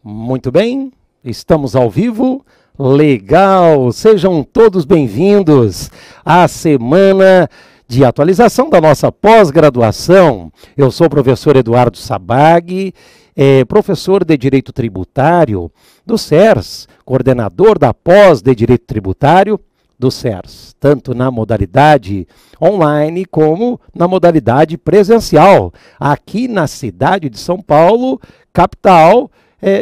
Muito bem, estamos ao vivo. Legal, sejam todos bem-vindos à semana de atualização da nossa pós-graduação. Eu sou o professor Eduardo Sabag, professor de Direito Tributário do CERS, coordenador da pós de Direito Tributário do CERS, tanto na modalidade online como na modalidade presencial, aqui na cidade de São Paulo, capital,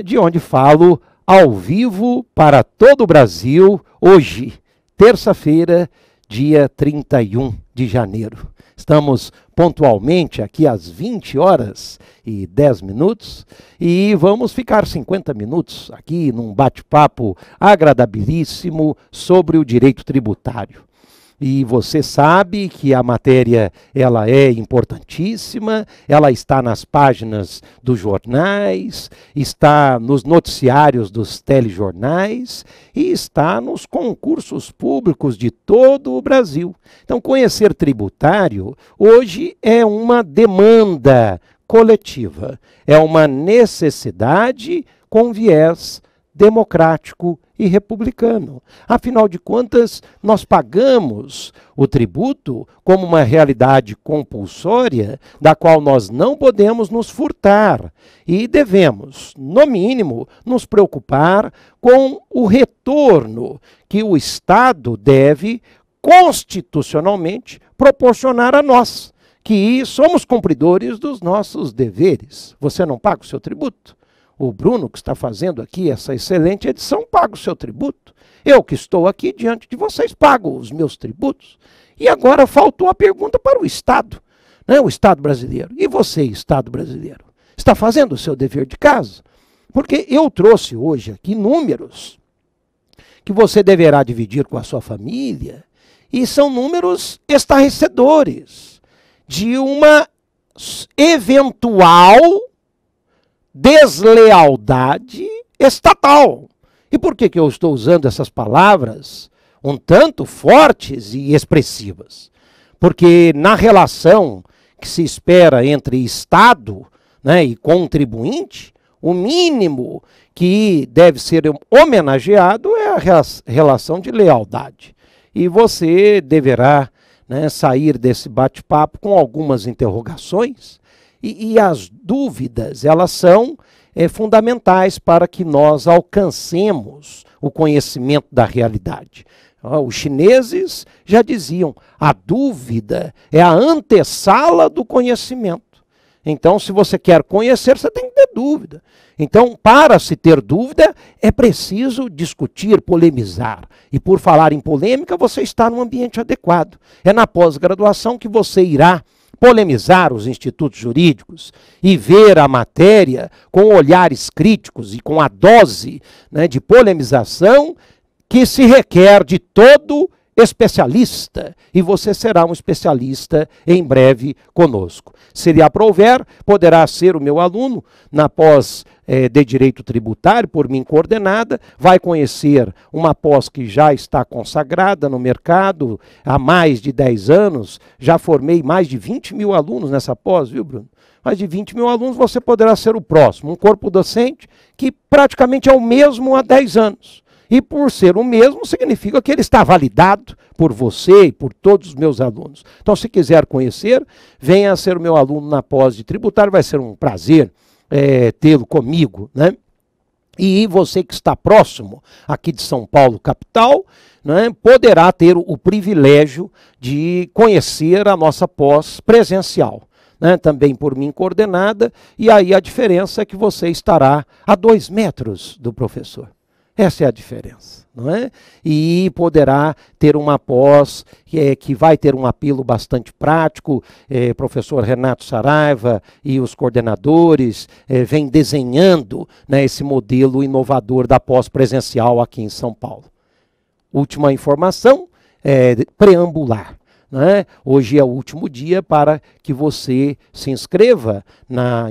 de onde falo ao vivo para todo o Brasil, hoje, terça-feira, dia 31 de janeiro. Estamos pontualmente aqui às 20 horas e 10 minutos e vamos ficar 50 minutos aqui num bate-papo agradabilíssimo sobre o direito tributário. E você sabe que a matéria ela é importantíssima, ela está nas páginas dos jornais, está nos noticiários dos telejornais e está nos concursos públicos de todo o Brasil. Então, conhecer tributário hoje é uma demanda coletiva, é uma necessidade com viés democrático e republicano. Afinal de contas, nós pagamos o tributo como uma realidade compulsória da qual nós não podemos nos furtar e devemos, no mínimo, nos preocupar com o retorno que o Estado deve constitucionalmente proporcionar a nós, que somos cumpridores dos nossos deveres. Você não paga o seu tributo? O Bruno, que está fazendo aqui essa excelente edição, paga o seu tributo. Eu que estou aqui diante de vocês, pago os meus tributos. E agora faltou a pergunta para o Estado, né? O Estado brasileiro. E você, Estado brasileiro, está fazendo o seu dever de casa? Porque eu trouxe hoje aqui números que você deverá dividir com a sua família, e são números estarrecedores de uma eventual deslealdade estatal. E por que eu estou usando essas palavras um tanto fortes e expressivas? Porque na relação que se espera entre Estado, né, e contribuinte, o mínimo que deve ser homenageado é a relação de lealdade. E você deverá, né, sair desse bate-papo com algumas interrogações. E as dúvidas, elas são fundamentais para que nós alcancemos o conhecimento da realidade. Os chineses já diziam, a dúvida é a antessala do conhecimento. Então, se você quer conhecer, você tem que ter dúvida. Então, para se ter dúvida, é preciso discutir, polemizar. E por falar em polêmica, você está num ambiente adequado. É na pós-graduação que você irá polemizar os institutos jurídicos e ver a matéria com olhares críticos e com a dose, né, de polemização que se requer de todo especialista. E você será um especialista em breve conosco. Se lhe aprouver, poderá ser o meu aluno na pós de Direito Tributário, por mim coordenada, vai conhecer uma pós que já está consagrada no mercado há mais de 10 anos, já formei mais de 20 mil alunos nessa pós, viu, Bruno? Mais de 20 mil alunos, você poderá ser o próximo, um corpo docente que praticamente é o mesmo há 10 anos. E por ser o mesmo, significa que ele está validado por você e por todos os meus alunos. Então, se quiser conhecer, venha ser o meu aluno na pós de tributário, vai ser um prazer tê-lo comigo, né? E você que está próximo aqui de São Paulo, capital, né, poderá ter o privilégio de conhecer a nossa pós presencial, né, também por mim coordenada, e aí a diferença é que você estará a 2 metros do professor. Essa é a diferença, não é? E poderá ter uma pós que vai ter um apelo bastante prático. Professor Renato Saraiva e os coordenadores vêm desenhando, né, esse modelo inovador da pós presencial aqui em São Paulo. Última informação preambular. né? Hoje é o último dia para que você se inscreva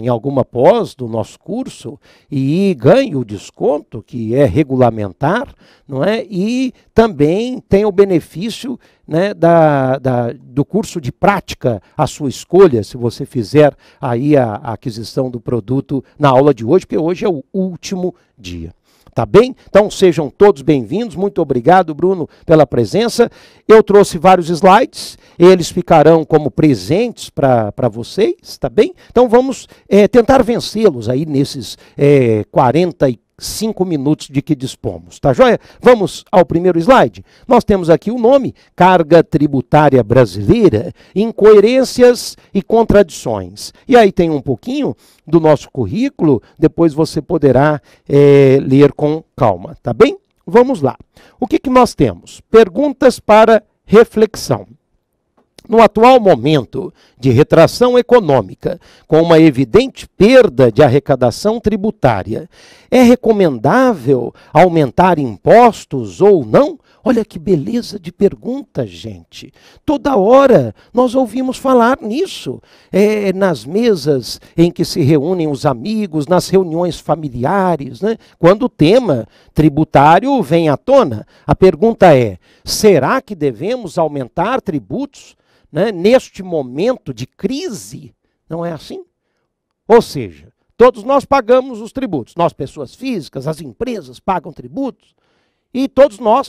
em alguma pós do nosso curso e ganhe o desconto, que é regulamentar, não é? E também tem o benefício, né, do curso de prática à sua escolha, se você fizer aí a aquisição do produto na aula de hoje, porque hoje é o último dia. Tá bem? Então sejam todos bem-vindos. Muito obrigado, Bruno, pela presença. Eu trouxe vários slides, eles ficarão como presentes para vocês, tá bem? Então vamos tentar vencê-los aí nesses 45 minutos de que dispomos, tá joia? Vamos ao primeiro slide. Nós temos aqui o nome, Carga Tributária Brasileira, Incoerências e Contradições. E aí tem um pouquinho do nosso currículo, depois você poderá ler com calma, tá bem? Vamos lá. O que nós temos? Perguntas para reflexão. No atual momento de retração econômica, com uma evidente perda de arrecadação tributária, é recomendável aumentar impostos ou não? Olha que beleza de pergunta, gente. Toda hora nós ouvimos falar nisso. Nas mesas em que se reúnem os amigos, nas reuniões familiares, né? Quando o tema tributário vem à tona. A pergunta é, será que devemos aumentar tributos, né, neste momento de crise? Não é assim? Ou seja, todos nós pagamos os tributos. Nós, pessoas físicas, as empresas pagam tributos. E todos nós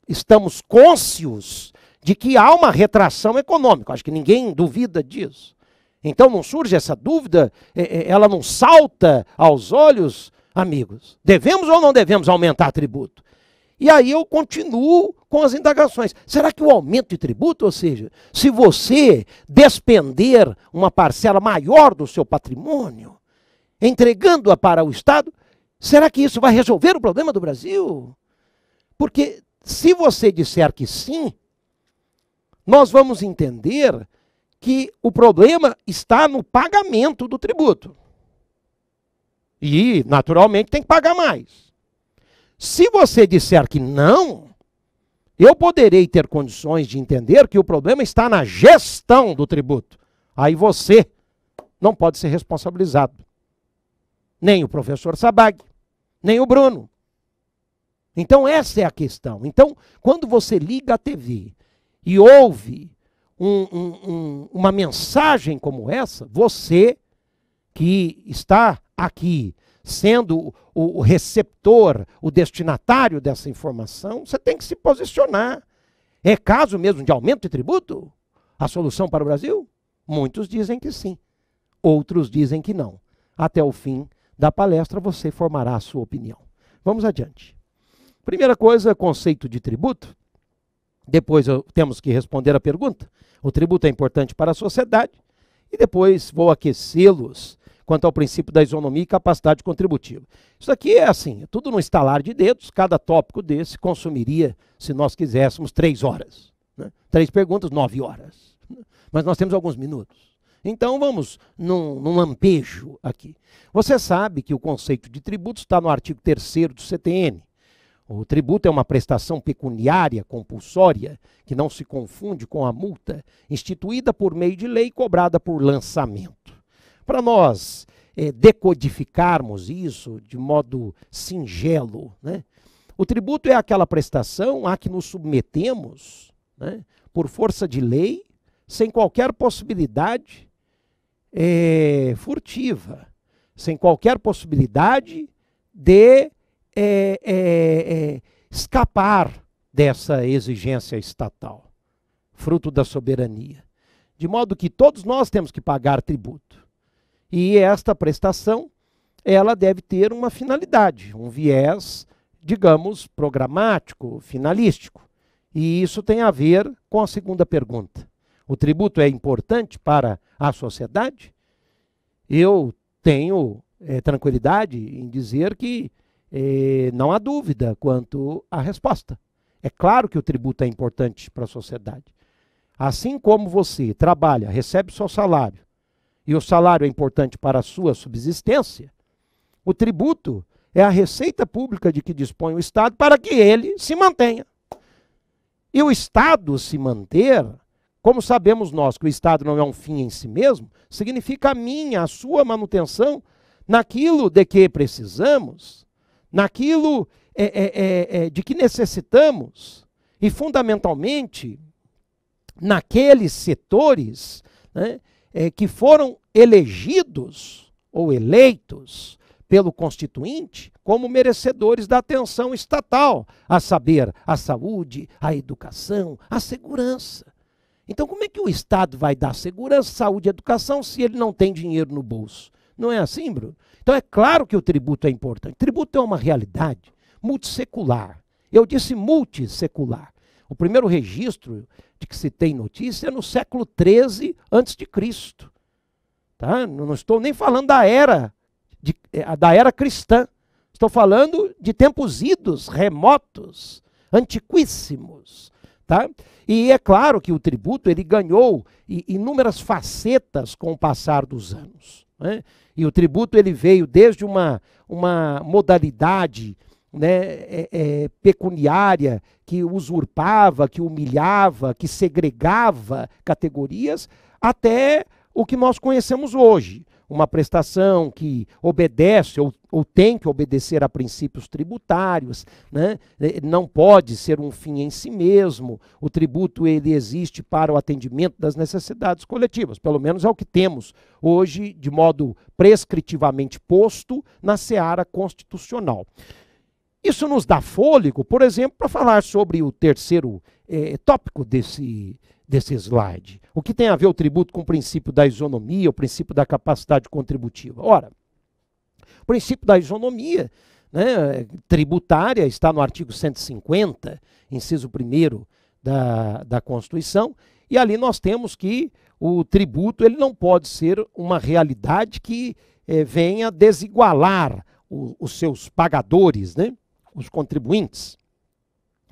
estamos cônscios de que há uma retração econômica. Acho que ninguém duvida disso. Então não surge essa dúvida, ela não salta aos olhos, amigos. Devemos ou não devemos aumentar tributo? E aí eu continuo com as indagações. Será que o aumento de tributo, ou seja, se você despender uma parcela maior do seu patrimônio, entregando-a para o Estado, será que isso vai resolver o problema do Brasil? Porque se você disser que sim, nós vamos entender que o problema está no pagamento do tributo. E, naturalmente, tem que pagar mais. Se você disser que não, eu poderei ter condições de entender que o problema está na gestão do tributo. Aí você não pode ser responsabilizado. Nem o professor Sabag, nem o Bruno. Então essa é a questão. Então, quando você liga a TV e ouve uma mensagem como essa, você que está aqui sendo o receptor, o destinatário dessa informação, você tem que se posicionar. É caso mesmo de aumento de tributo? A solução para o Brasil? Muitos dizem que sim, outros dizem que não. Até o fim da palestra você formará a sua opinião. Vamos adiante. Primeira coisa, conceito de tributo. Depois temos que responder a pergunta. O tributo é importante para a sociedade. E depois vou aquecê-los quanto ao princípio da isonomia e capacidade contributiva. Isso aqui é assim, tudo no estalar de dedos, cada tópico desse consumiria, se nós quiséssemos, 3 horas. Né? 3 perguntas, 9 horas. Mas nós temos alguns minutos. Então vamos num lampejo aqui. Você sabe que o conceito de tributo está no artigo 3º do CTN. O tributo é uma prestação pecuniária compulsória, que não se confunde com a multa, instituída por meio de lei e cobrada por lançamento. Para nós decodificarmos isso de modo singelo, né? O tributo é aquela prestação a que nos submetemos, né, por força de lei, sem qualquer possibilidade furtiva, sem qualquer possibilidade de escapar dessa exigência estatal, fruto da soberania. De modo que todos nós temos que pagar tributo. E esta prestação, ela deve ter uma finalidade, um viés, digamos, programático, finalístico. E isso tem a ver com a segunda pergunta. O tributo é importante para a sociedade? Eu tenho tranquilidade em dizer que não há dúvida quanto à resposta. É claro que o tributo é importante para a sociedade. Assim como você trabalha, recebe o seu salário, e o salário é importante para a sua subsistência, o tributo é a receita pública de que dispõe o Estado para que ele se mantenha. E o Estado se manter, como sabemos nós que o Estado não é um fim em si mesmo, significa a sua manutenção naquilo de que precisamos, naquilo de que necessitamos, e fundamentalmente naqueles setores, né, que foram elegidos ou eleitos pelo Constituinte como merecedores da atenção estatal, a saber, a saúde, a educação, a segurança. Então, como é que o Estado vai dar segurança, saúde e educação se ele não tem dinheiro no bolso? Não é assim, Bruno? Então, é claro que o tributo é importante. O tributo é uma realidade multissecular. Eu disse multissecular. O primeiro registro de que se tem notícia é no século XIII a.C. Tá? Não estou nem falando da era cristã. Estou falando de tempos idos, remotos, antiquíssimos. Tá? E é claro que o tributo ele ganhou inúmeras facetas com o passar dos anos. Né? E o tributo ele veio desde uma modalidade, né, pecuniária que usurpava, que humilhava, que segregava categorias, até o que nós conhecemos hoje. Uma prestação que obedece ou tem que obedecer a princípios tributários, né? Não pode ser um fim em si mesmo. O tributo ele existe para o atendimento das necessidades coletivas, pelo menos é o que temos hoje de modo prescritivamente posto na seara constitucional. Isso nos dá fôlego, por exemplo, para falar sobre o terceiro tópico desse slide. O que tem a ver o tributo com o princípio da isonomia, o princípio da capacidade contributiva? Ora, o princípio da isonomia, né, tributária está no artigo 150, inciso 1º da Constituição, e ali nós temos que o tributo ele não pode ser uma realidade que venha desigualar os seus pagadores, né, os contribuintes.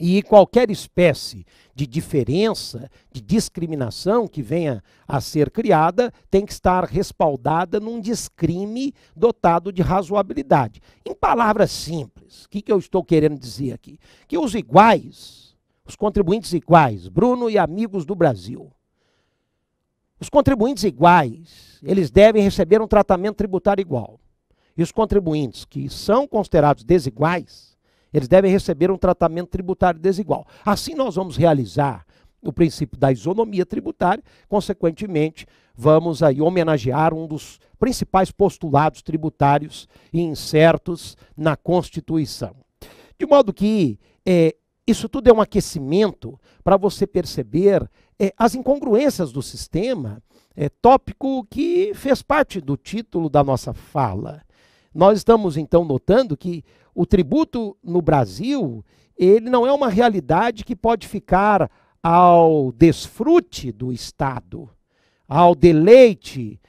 E qualquer espécie de diferença, de discriminação que venha a ser criada, tem que estar respaldada num descrime dotado de razoabilidade. Em palavras simples, o que eu estou querendo dizer aqui? Que os iguais, os contribuintes iguais, Bruno e amigos do Brasil, os contribuintes iguais, eles devem receber um tratamento tributário igual. E os contribuintes que são considerados desiguais, eles devem receber um tratamento tributário desigual. Assim nós vamos realizar o princípio da isonomia tributária, consequentemente vamos aí homenagear um dos principais postulados tributários incertos na Constituição. De modo que isso tudo é um aquecimento para você perceber as incongruências do sistema, tópico que fez parte do título da nossa fala. Nós estamos então notando que o tributo no Brasil, ele não é uma realidade que pode ficar ao desfrute do Estado, ao deleite,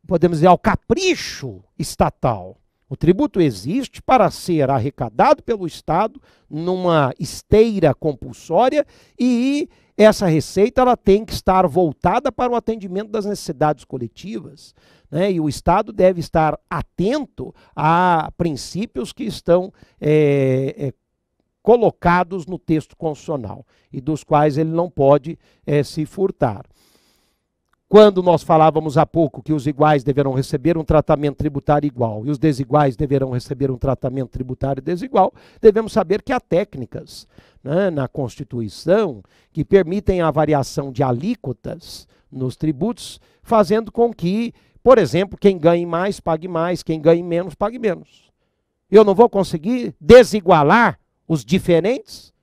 podemos dizer, ao capricho estatal. O tributo existe para ser arrecadado pelo Estado numa esteira compulsória e essa receita ela tem que estar voltada para o atendimento das necessidades coletivas, né? E o Estado deve estar atento a princípios que estão colocados no texto constitucional e dos quais ele não pode se furtar. Quando nós falávamos há pouco que os iguais deverão receber um tratamento tributário igual e os desiguais deverão receber um tratamento tributário desigual, devemos saber que há técnicas, né, na Constituição que permitem a variação de alíquotas nos tributos, fazendo com que, por exemplo, quem ganhe mais, pague mais, quem ganhe menos, pague menos. Eu não vou conseguir desigualar os diferentes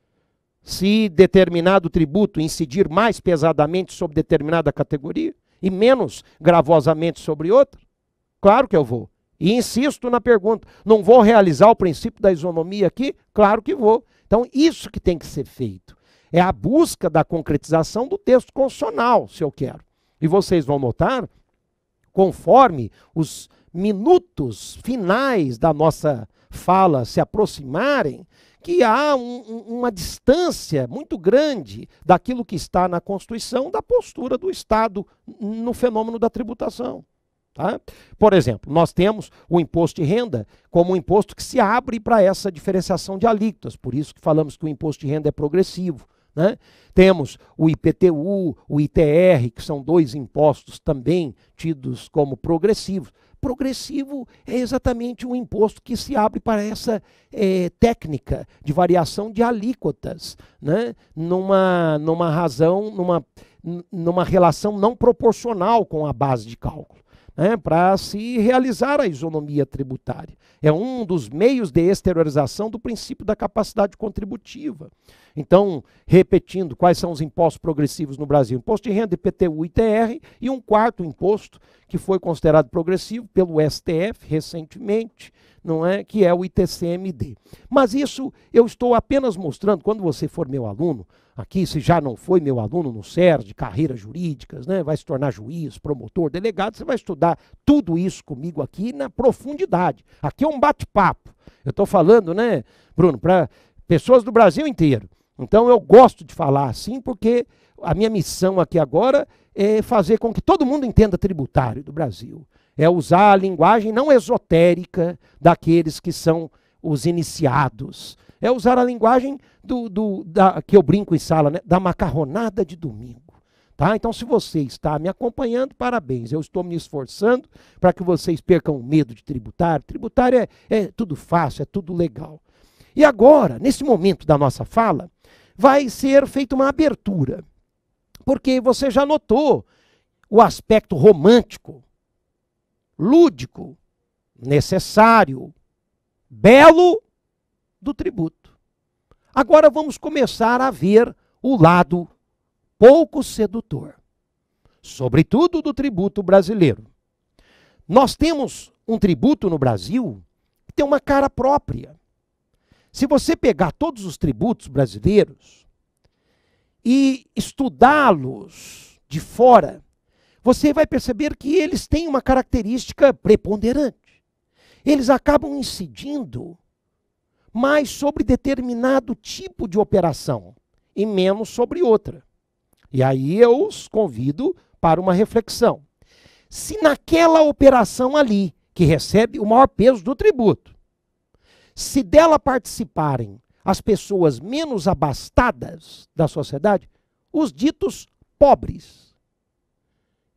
se determinado tributo incidir mais pesadamente sobre determinada categoria e menos gravosamente sobre outra? Claro que eu vou. E insisto na pergunta, não vou realizar o princípio da isonomia aqui? Claro que vou. Então, isso que tem que ser feito. É a busca da concretização do texto constitucional, se eu quero. E vocês vão notar, conforme os minutos finais da nossa fala se aproximarem, que há uma distância muito grande daquilo que está na Constituição da postura do Estado no fenômeno da tributação. Tá? Por exemplo, nós temos o imposto de renda como um imposto que se abre para essa diferenciação de alíquotas, por isso que falamos que o imposto de renda é progressivo. Né? Temos o IPTU, o ITR, que são dois impostos também tidos como progressivos. Progressivo é exatamente um imposto que se abre para essa técnica de variação de alíquotas, né? numa relação não proporcional com a base de cálculo, né? Para se realizar a isonomia tributária. É um dos meios de exteriorização do princípio da capacidade contributiva. Então, repetindo, quais são os impostos progressivos no Brasil? Imposto de renda, IPTU, ITR, e um quarto imposto que foi considerado progressivo pelo STF recentemente, não é? Que é o ITCMD. Mas isso eu estou apenas mostrando, quando você for meu aluno, aqui, se já não foi meu aluno no SERS, de carreiras jurídicas, né? Vai se tornar juiz, promotor, delegado, você vai estudar tudo isso comigo aqui na profundidade. Aqui é um bate-papo. Eu estou falando, né, Bruno, para pessoas do Brasil inteiro. Então eu gosto de falar assim porque a minha missão aqui agora é fazer com que todo mundo entenda tributário do Brasil. É usar a linguagem não esotérica daqueles que são os iniciados. É usar a linguagem que eu brinco em sala, né, da macarronada de domingo. Tá? Então, se você está me acompanhando, parabéns. Eu estou me esforçando para que vocês percam o medo de tributário. Tributário é tudo fácil, é tudo legal. E agora, nesse momento da nossa fala, vai ser feita uma abertura. Porque você já notou o aspecto romântico, lúdico, necessário, belo do tributo. Agora vamos começar a ver o lado pouco sedutor, sobretudo do tributo brasileiro. Nós temos um tributo no Brasil que tem uma cara própria. Se você pegar todos os tributos brasileiros e estudá-los de fora, você vai perceber que eles têm uma característica preponderante. Eles acabam incidindo mais sobre determinado tipo de operação e menos sobre outra. E aí eu os convido para uma reflexão. Se naquela operação ali, que recebe o maior peso do tributo, se dela participarem as pessoas menos abastadas da sociedade, os ditos pobres,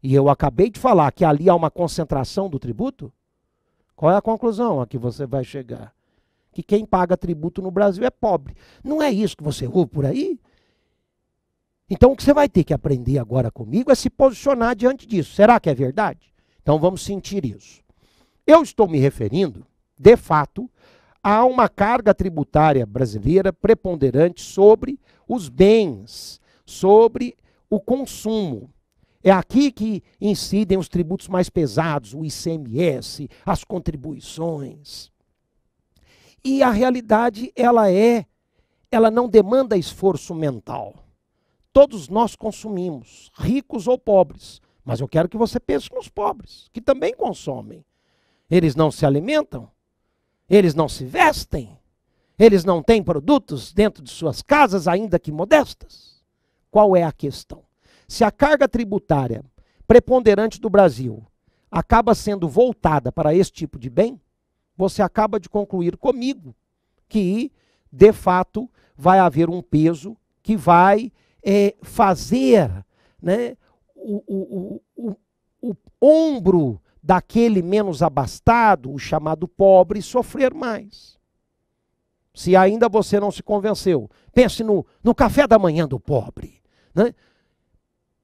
e eu acabei de falar que ali há uma concentração do tributo, qual é a conclusão a que você vai chegar? Que quem paga tributo no Brasil é pobre. Não é isso que você ouve por aí? Então o que você vai ter que aprender agora comigo é se posicionar diante disso. Será que é verdade? Então vamos sentir isso. Eu estou me referindo, de fato, a uma carga tributária brasileira preponderante sobre os bens, sobre o consumo. É aqui que incidem os tributos mais pesados, o ICMS, as contribuições. E a realidade, ela não demanda esforço mental. Todos nós consumimos, ricos ou pobres. Mas eu quero que você pense nos pobres, que também consomem. Eles não se alimentam? Eles não se vestem? Eles não têm produtos dentro de suas casas, ainda que modestas? Qual é a questão? Se a carga tributária preponderante do Brasil acaba sendo voltada para esse tipo de bem, você acaba de concluir comigo que, de fato, vai haver um peso que vai fazer, né, o ombro daquele menos abastado, o chamado pobre, sofrer mais. Se ainda você não se convenceu, pense no café da manhã do pobre. Né?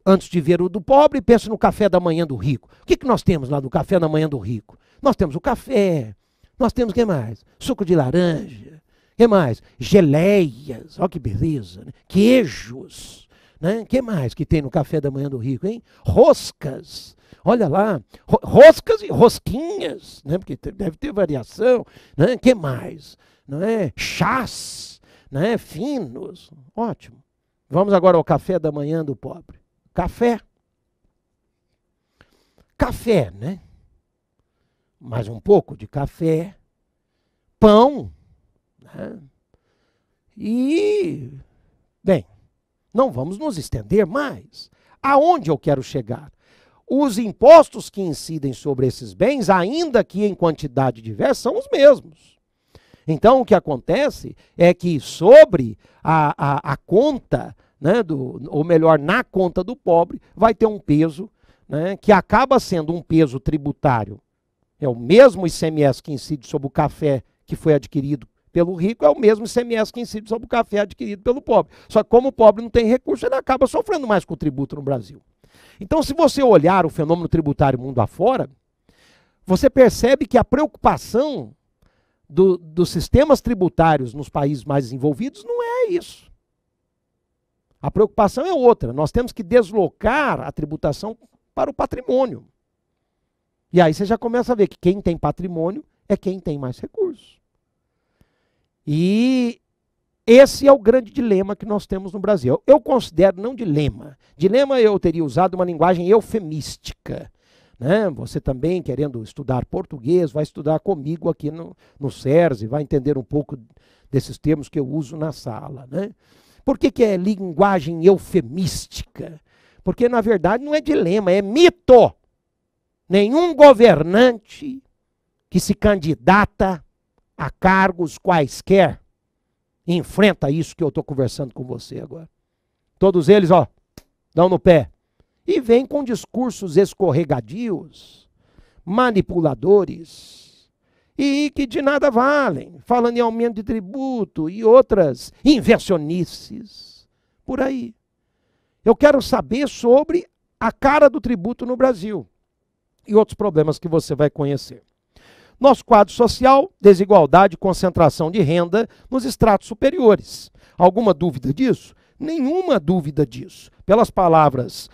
Antes de ver o do pobre, pense no café da manhã do rico. O que nós temos lá no café da manhã do rico? Nós temos o café, nós temos o que mais? Suco de laranja, o que mais? Geleias, olha que beleza, né? Queijos, né? O que mais que tem no café da manhã do rico, hein? Roscas, olha lá, roscas e rosquinhas, né? Porque deve ter variação, né? O que mais? Não é? Chás, né? Finos, ótimo. Vamos agora ao café da manhã do pobre. Café. Café, né? Mais um pouco de café. Pão. Né? E, bem, não vamos nos estender mais. Aonde eu quero chegar? os impostos que incidem sobre esses bens, ainda que em quantidade diversa, são os mesmos. Então, o que acontece é que sobre a conta, né, ou melhor, na conta do pobre, vai ter um peso, né, que acaba sendo um peso tributário. É o mesmo ICMS que incide sobre o café que foi adquirido pelo rico, é o mesmo ICMS que incide sobre o café adquirido pelo pobre. Só que como o pobre não tem recurso, ele acaba sofrendo mais com o tributo no Brasil. Então, se você olhar o fenômeno tributário mundo afora, você percebe que a preocupação dos sistemas tributários nos países mais desenvolvidos não é isso. A preocupação é outra. Nós temos que deslocar a tributação para o patrimônio. E aí você já começa a ver que quem tem patrimônio é quem tem mais recursos. E esse é o grande dilema que nós temos no Brasil. Eu considero não dilema. Dilema eu teria usado uma linguagem eufemística. Né? Você também, querendo estudar português, vai estudar comigo aqui no SERSE, vai entender um pouco desses termos que eu uso na sala. Né? Por que é linguagem eufemística? Porque, na verdade, não é dilema, é mito. Nenhum governante que se candidata a cargos quaisquer enfrenta isso que eu estou conversando com você agora. Todos eles, ó, dão no pé. E vêm com discursos escorregadios, manipuladores, e que de nada valem, falando em aumento de tributo e outras invencionices, por aí. Eu quero saber sobre a cara do tributo no Brasil e outros problemas que você vai conhecer. Nosso quadro social, desigualdade e concentração de renda nos estratos superiores. Alguma dúvida disso? Nenhuma dúvida disso. Pelas palavras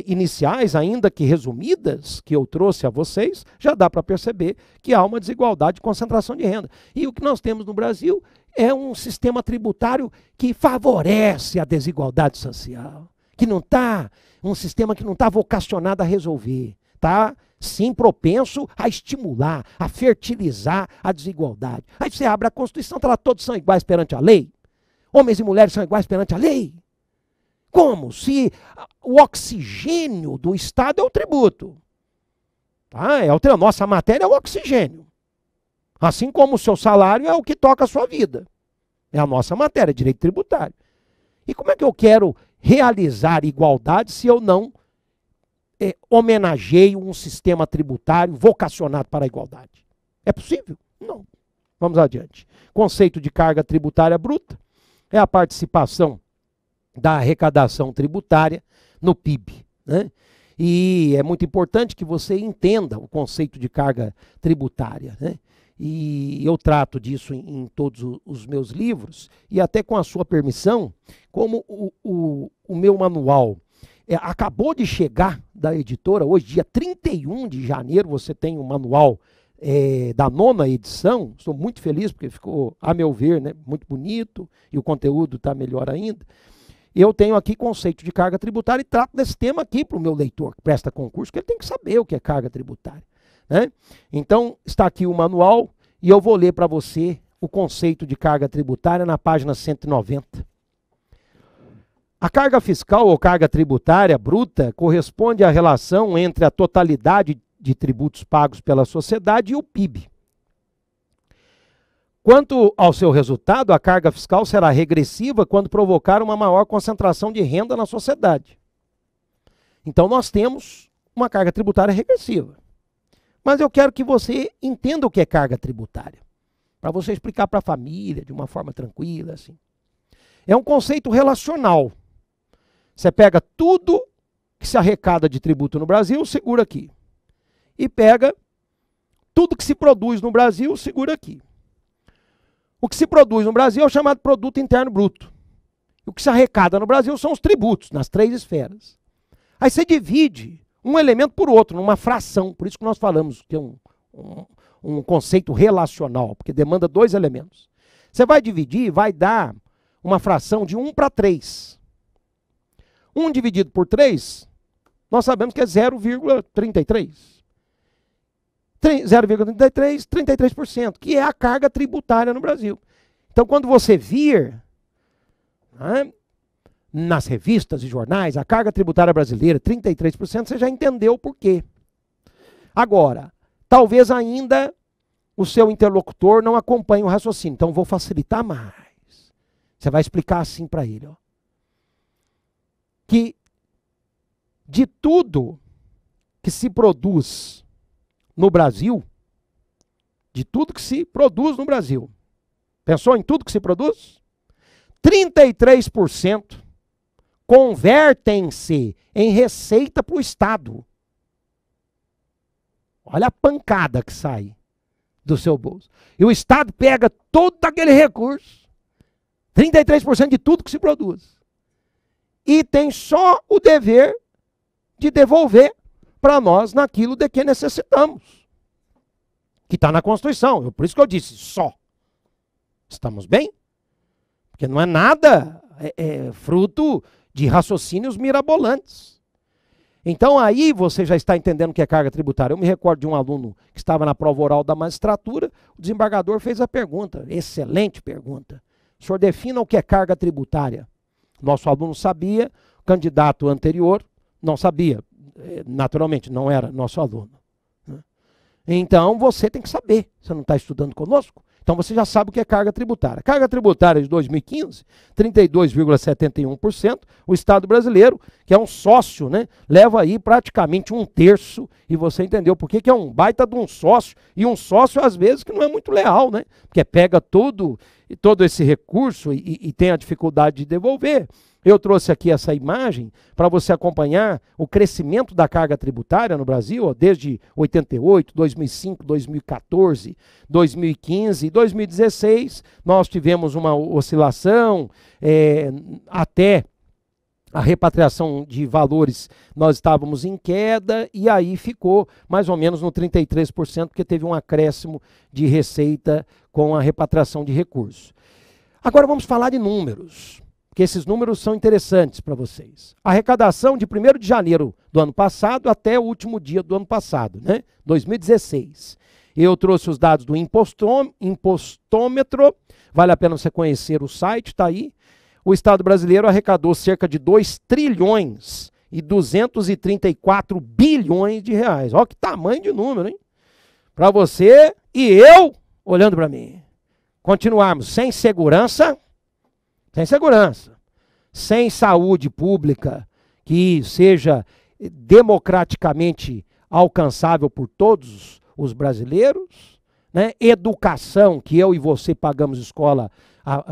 iniciais, ainda que resumidas, que eu trouxe a vocês, já dá para perceber que há uma desigualdade e concentração de renda. E o que nós temos no Brasil é um sistema tributário que favorece a desigualdade social, que não está, um sistema que não está vocacionado a resolver, tá? Sim, propenso a estimular, a fertilizar a desigualdade. Aí você abre a Constituição, tá lá, todos são iguais perante a lei. Homens e mulheres são iguais perante a lei. Como? Se o oxigênio do Estado é o tributo. Tá? A nossa matéria é o oxigênio. Assim como o seu salário é o que toca a sua vida. É a nossa matéria, direito tributário. E como é que eu quero realizar igualdade se eu não homenageio um sistema tributário vocacionado para a igualdade? É possível? Não. Vamos adiante. Conceito de carga tributária bruta é a participação da arrecadação tributária no PIB. Né? E é muito importante que você entenda o conceito de carga tributária. Né? E eu trato disso em todos os meus livros, e até com a sua permissão, como o meu manual acabou de chegar da editora, hoje, dia 31 de janeiro, você tem um manual da 9ª edição. Estou muito feliz porque ficou, a meu ver, né, muito bonito, e o conteúdo está melhor ainda. Eu tenho aqui conceito de carga tributária e trato desse tema aqui para o meu leitor que presta concurso, que ele tem que saber o que é carga tributária. Né? Então, está aqui o manual e eu vou ler para você o conceito de carga tributária na página 190. A carga fiscal ou carga tributária bruta corresponde à relação entre a totalidade de tributos pagos pela sociedade e o PIB. Quanto ao seu resultado, a carga fiscal será regressiva quando provocar uma maior concentração de renda na sociedade. Então nós temos uma carga tributária regressiva. Mas eu quero que você entenda o que é carga tributária, para você explicar para a família de uma forma tranquila. Assim. É um conceito relacional. Você pega tudo que se arrecada de tributo no Brasil, segura aqui. E pega tudo que se produz no Brasil, segura aqui. O que se produz no Brasil é o chamado produto interno bruto. O que se arrecada no Brasil são os tributos, nas 3 esferas. Aí você divide um elemento por outro, numa fração. Por isso que nós falamos que é um conceito relacional, porque demanda 2 elementos. Você vai dividir, vai dar uma fração de 1 para 3. 1 dividido por 3, nós sabemos que é 0,33. 0,33, 33%, que é a carga tributária no Brasil. Então, quando você vir, né, nas revistas e jornais, a carga tributária brasileira, 33%, você já entendeu o porquê. Agora, talvez ainda o seu interlocutor não acompanhe o raciocínio, então vou facilitar mais. Você vai explicar assim para ele, ó, que de tudo que se produz no Brasil, de tudo que se produz no Brasil, pensou em tudo que se produz? 33% convertem-se em receita para o Estado. Olha a pancada que sai do seu bolso. E o Estado pega todo aquele recurso, 33% de tudo que se produz, e tem só o dever de devolver para nós naquilo de que necessitamos. Que está na Constituição. Por isso que eu disse só. Estamos bem? Porque não é nada fruto de raciocínios mirabolantes. Então aí você já está entendendo o que é carga tributária. Eu me recordo de um aluno que estava na prova oral da magistratura, o desembargador fez a pergunta, excelente pergunta. O senhor defina o que é carga tributária. Nosso aluno sabia, o candidato anterior não sabia. Naturalmente, não era nosso aluno. Então você tem que saber, você não está estudando conosco? Então você já sabe o que é carga tributária. Carga tributária de 2015, 32,71%. O Estado brasileiro, que é um sócio, né, leva aí praticamente 1/3. E você entendeu por que é um baita de um sócio. E um sócio, às vezes, que não é muito leal, né? Porque pega todo esse recurso e tem a dificuldade de devolver. Eu trouxe aqui essa imagem para você acompanhar o crescimento da carga tributária no Brasil, ó, desde 88, 2005, 2014, 2015 e 2016. Nós tivemos uma oscilação até a repatriação de valores, nós estávamos em queda e aí ficou mais ou menos no 33%, porque teve um acréscimo de receita com a repatriação de recursos. Agora vamos falar de números, porque esses números são interessantes para vocês. A arrecadação de 1º de janeiro do ano passado até o último dia do ano passado, né? 2016. Eu trouxe os dados do impostômetro, vale a pena você conhecer o site, está aí. O Estado brasileiro arrecadou cerca de 2 trilhões e 234 bilhões de reais. Olha que tamanho de número, hein? Para você e eu, olhando para mim, continuarmos sem segurança, sem saúde pública que seja democraticamente alcançável por todos os brasileiros, né? Educação, que eu e você pagamos escola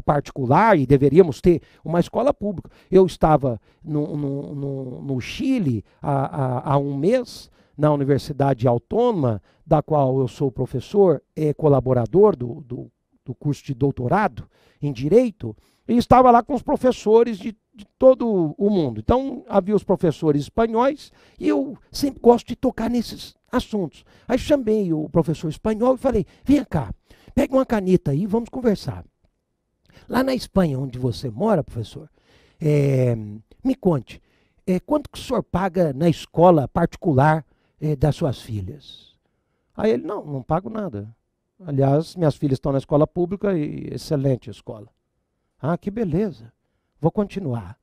particular e deveríamos ter uma escola pública. Eu estava no Chile há um mês, na Universidade Autônoma, da qual eu sou professor e colaborador do curso de doutorado em Direito, e estava lá com os professores de todo o mundo. Então, havia os professores espanhóis, e eu sempre gosto de tocar nesses assuntos. Aí chamei o professor espanhol e falei, vem cá, pega uma caneta aí e vamos conversar. Lá na Espanha, onde você mora, professor, me conte, quanto que o senhor paga na escola particular das suas filhas? Aí ele, não pago nada. Aliás, minhas filhas estão na escola pública e excelente escola. Ah, que beleza. Vou continuar.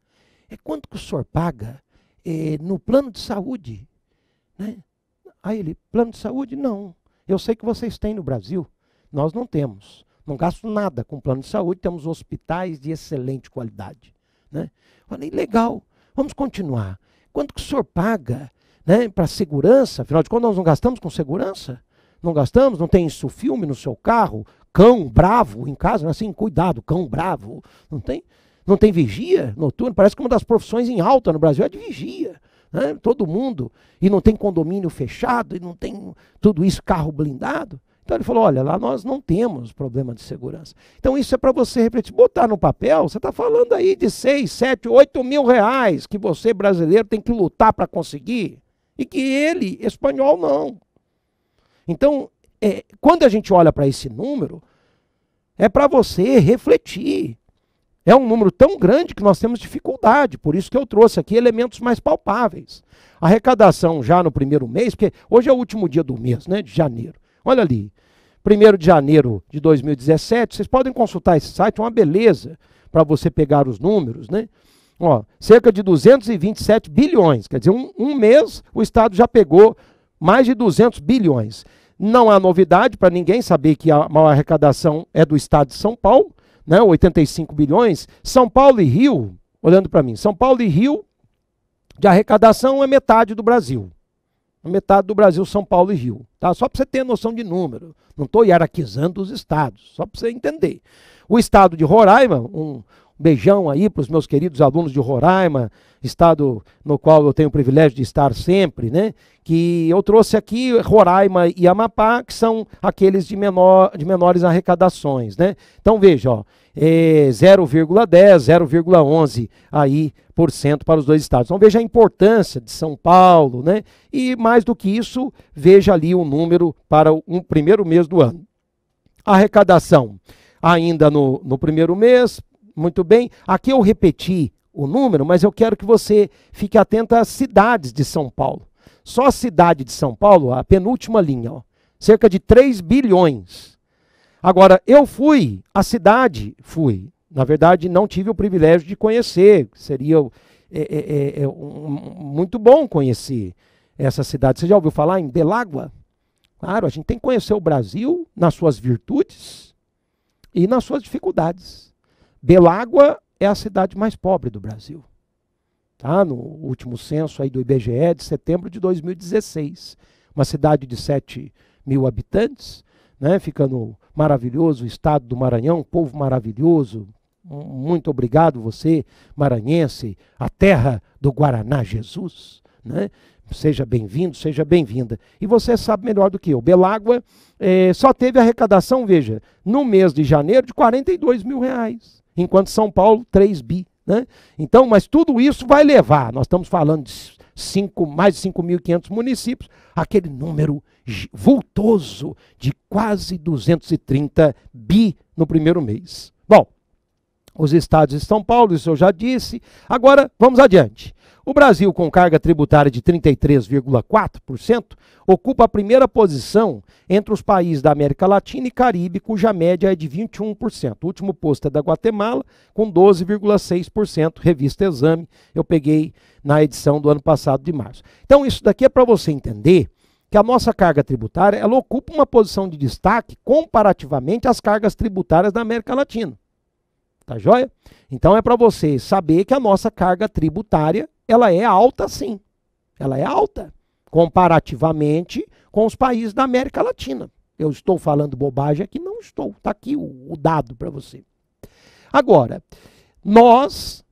Quanto que o senhor paga no plano de saúde? Né? Aí ele, plano de saúde? Não. Eu sei que vocês têm no Brasil. Nós não temos. Não gasto nada com plano de saúde, temos hospitais de excelente qualidade. Né? Falei, legal, vamos continuar. Quanto que o senhor paga, né, para segurança? Afinal de contas, nós não gastamos com segurança? Não gastamos? Não tem isso filme no seu carro? Cão bravo em casa? Assim, cuidado, cão bravo. Não tem? Não tem vigia noturna? Parece que uma das profissões em alta no Brasil é de vigia. Né? Todo mundo. E não tem condomínio fechado, e não tem tudo isso, carro blindado. Então ele falou, olha, lá nós não temos problema de segurança. Então isso é para você refletir, botar no papel, você está falando aí de 6, 7, 8 mil reais que você, brasileiro, tem que lutar para conseguir, e que ele, espanhol, não. Então, quando a gente olha para esse número, é para você refletir. É um número tão grande que nós temos dificuldade, por isso que eu trouxe aqui elementos mais palpáveis. A arrecadação já no primeiro mês, porque hoje é o último dia do mês, né, de janeiro. Olha ali, 1º de janeiro de 2017, vocês podem consultar esse site, é uma beleza para você pegar os números, né? Ó, cerca de 227 bilhões. Quer dizer, um mês o Estado já pegou mais de 200 bilhões. Não há novidade para ninguém saber que a maior arrecadação é do Estado de São Paulo, né, 85 bilhões. São Paulo e Rio, olhando para mim, São Paulo e Rio, de arrecadação é metade do Brasil. Metade do Brasil, São Paulo e Rio. Tá? Só para você ter noção de número. Não estou hierarquizando os estados, só para você entender. O estado de Roraima, um beijão aí para os meus queridos alunos de Roraima, estado no qual eu tenho o privilégio de estar sempre, né? Que eu trouxe aqui Roraima e Amapá, que são aqueles de menores arrecadações, né? Então veja, ó, 0,10, 0,11 aí por cento para os dois estados. Então veja a importância de São Paulo, né? E mais do que isso, veja ali o número para o primeiro mês do ano. A arrecadação ainda no primeiro mês, muito bem. Aqui eu repeti o número, mas eu quero que você fique atento às cidades de São Paulo. Só a cidade de São Paulo, a penúltima linha, ó, cerca de 3 bilhões. Agora, eu na verdade, não tive o privilégio de conhecer, seria muito bom conhecer essa cidade. Você já ouviu falar em Belágua? Claro, a gente tem que conhecer o Brasil nas suas virtudes e nas suas dificuldades. Belágua é a cidade mais pobre do Brasil. Tá? No último censo aí do IBGE de setembro de 2016. Uma cidade de 7 mil habitantes, né? Fica no maravilhoso estado do Maranhão, povo maravilhoso. Muito obrigado você, maranhense, a terra do Guaraná Jesus. Né? Seja bem-vindo, seja bem-vinda. E você sabe melhor do que eu. Belágua só teve arrecadação, veja, no mês de janeiro de 42 mil reais. Enquanto São Paulo, 3 bi. Né? Então, mas tudo isso vai levar, nós estamos falando de mais de 5.500 municípios, aquele número vultoso de quase 230 bi no primeiro mês. Bom, os estados de São Paulo, isso eu já disse. Agora, vamos adiante. O Brasil, com carga tributária de 33,4%, ocupa a primeira posição entre os países da América Latina e Caribe, cuja média é de 21%. O último posto é da Guatemala, com 12,6%, revista Exame. Eu peguei na edição do ano passado de março. Então, isso daqui é para você entender que a nossa carga tributária ela ocupa uma posição de destaque comparativamente às cargas tributárias da América Latina. Tá joia? Então, é para você saber que a nossa carga tributária ela é alta, sim. Ela é alta, comparativamente com os países da América Latina. Eu estou falando bobagem aqui? Não estou. Está aqui o dado para você. Agora, nós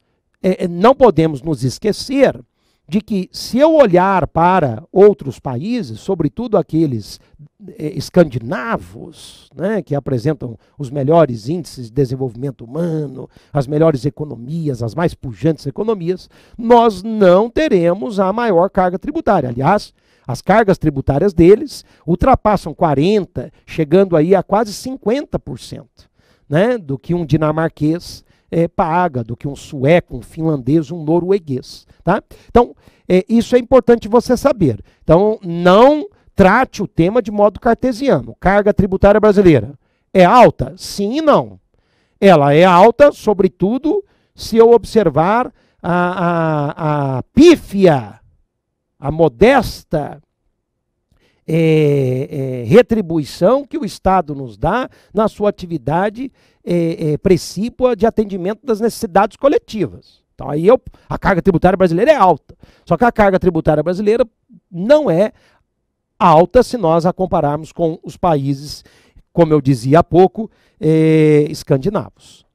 não podemos nos esquecer de que, se eu olhar para outros países, sobretudo aqueles escandinavos, né, que apresentam os melhores índices de desenvolvimento humano, as melhores economias, as mais pujantes economias, nós não teremos a maior carga tributária. Aliás, as cargas tributárias deles ultrapassam 40%, chegando aí a quase 50%, né, do que um dinamarquês paga, do que um sueco, um finlandês, um norueguês. Tá? Então, isso é importante você saber. Então, não trate o tema de modo cartesiano. Carga tributária brasileira é alta? Sim e não. Ela é alta, sobretudo, se eu observar a pífia, a modesta retribuição que o Estado nos dá na sua atividade precípua de atendimento das necessidades coletivas. Então, aí a carga tributária brasileira é alta. Só que a carga tributária brasileira não é alta se nós a compararmos com os países, como eu dizia há pouco, escandinavos.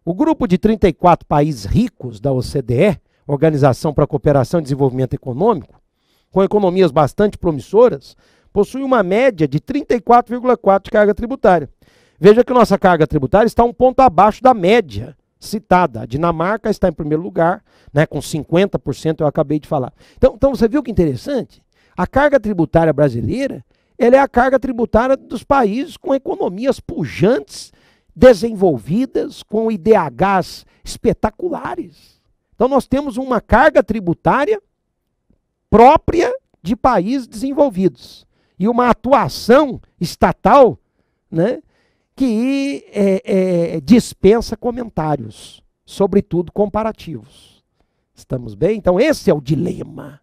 O grupo de 34 países ricos da OCDE, Organização para a Cooperação e Desenvolvimento Econômico, com economias bastante promissoras, possui uma média de 34,4% de carga tributária. Veja que nossa carga tributária está um ponto abaixo da média citada. A Dinamarca está em primeiro lugar, né, com 50%, eu acabei de falar. Então você viu que interessante? A carga tributária brasileira, ela é a carga tributária dos países com economias pujantes, desenvolvidas, com IDHs espetaculares. Então nós temos uma carga tributária própria de países desenvolvidos e uma atuação estatal, né, que dispensa comentários, sobretudo comparativos. Estamos bem? Então esse é o dilema.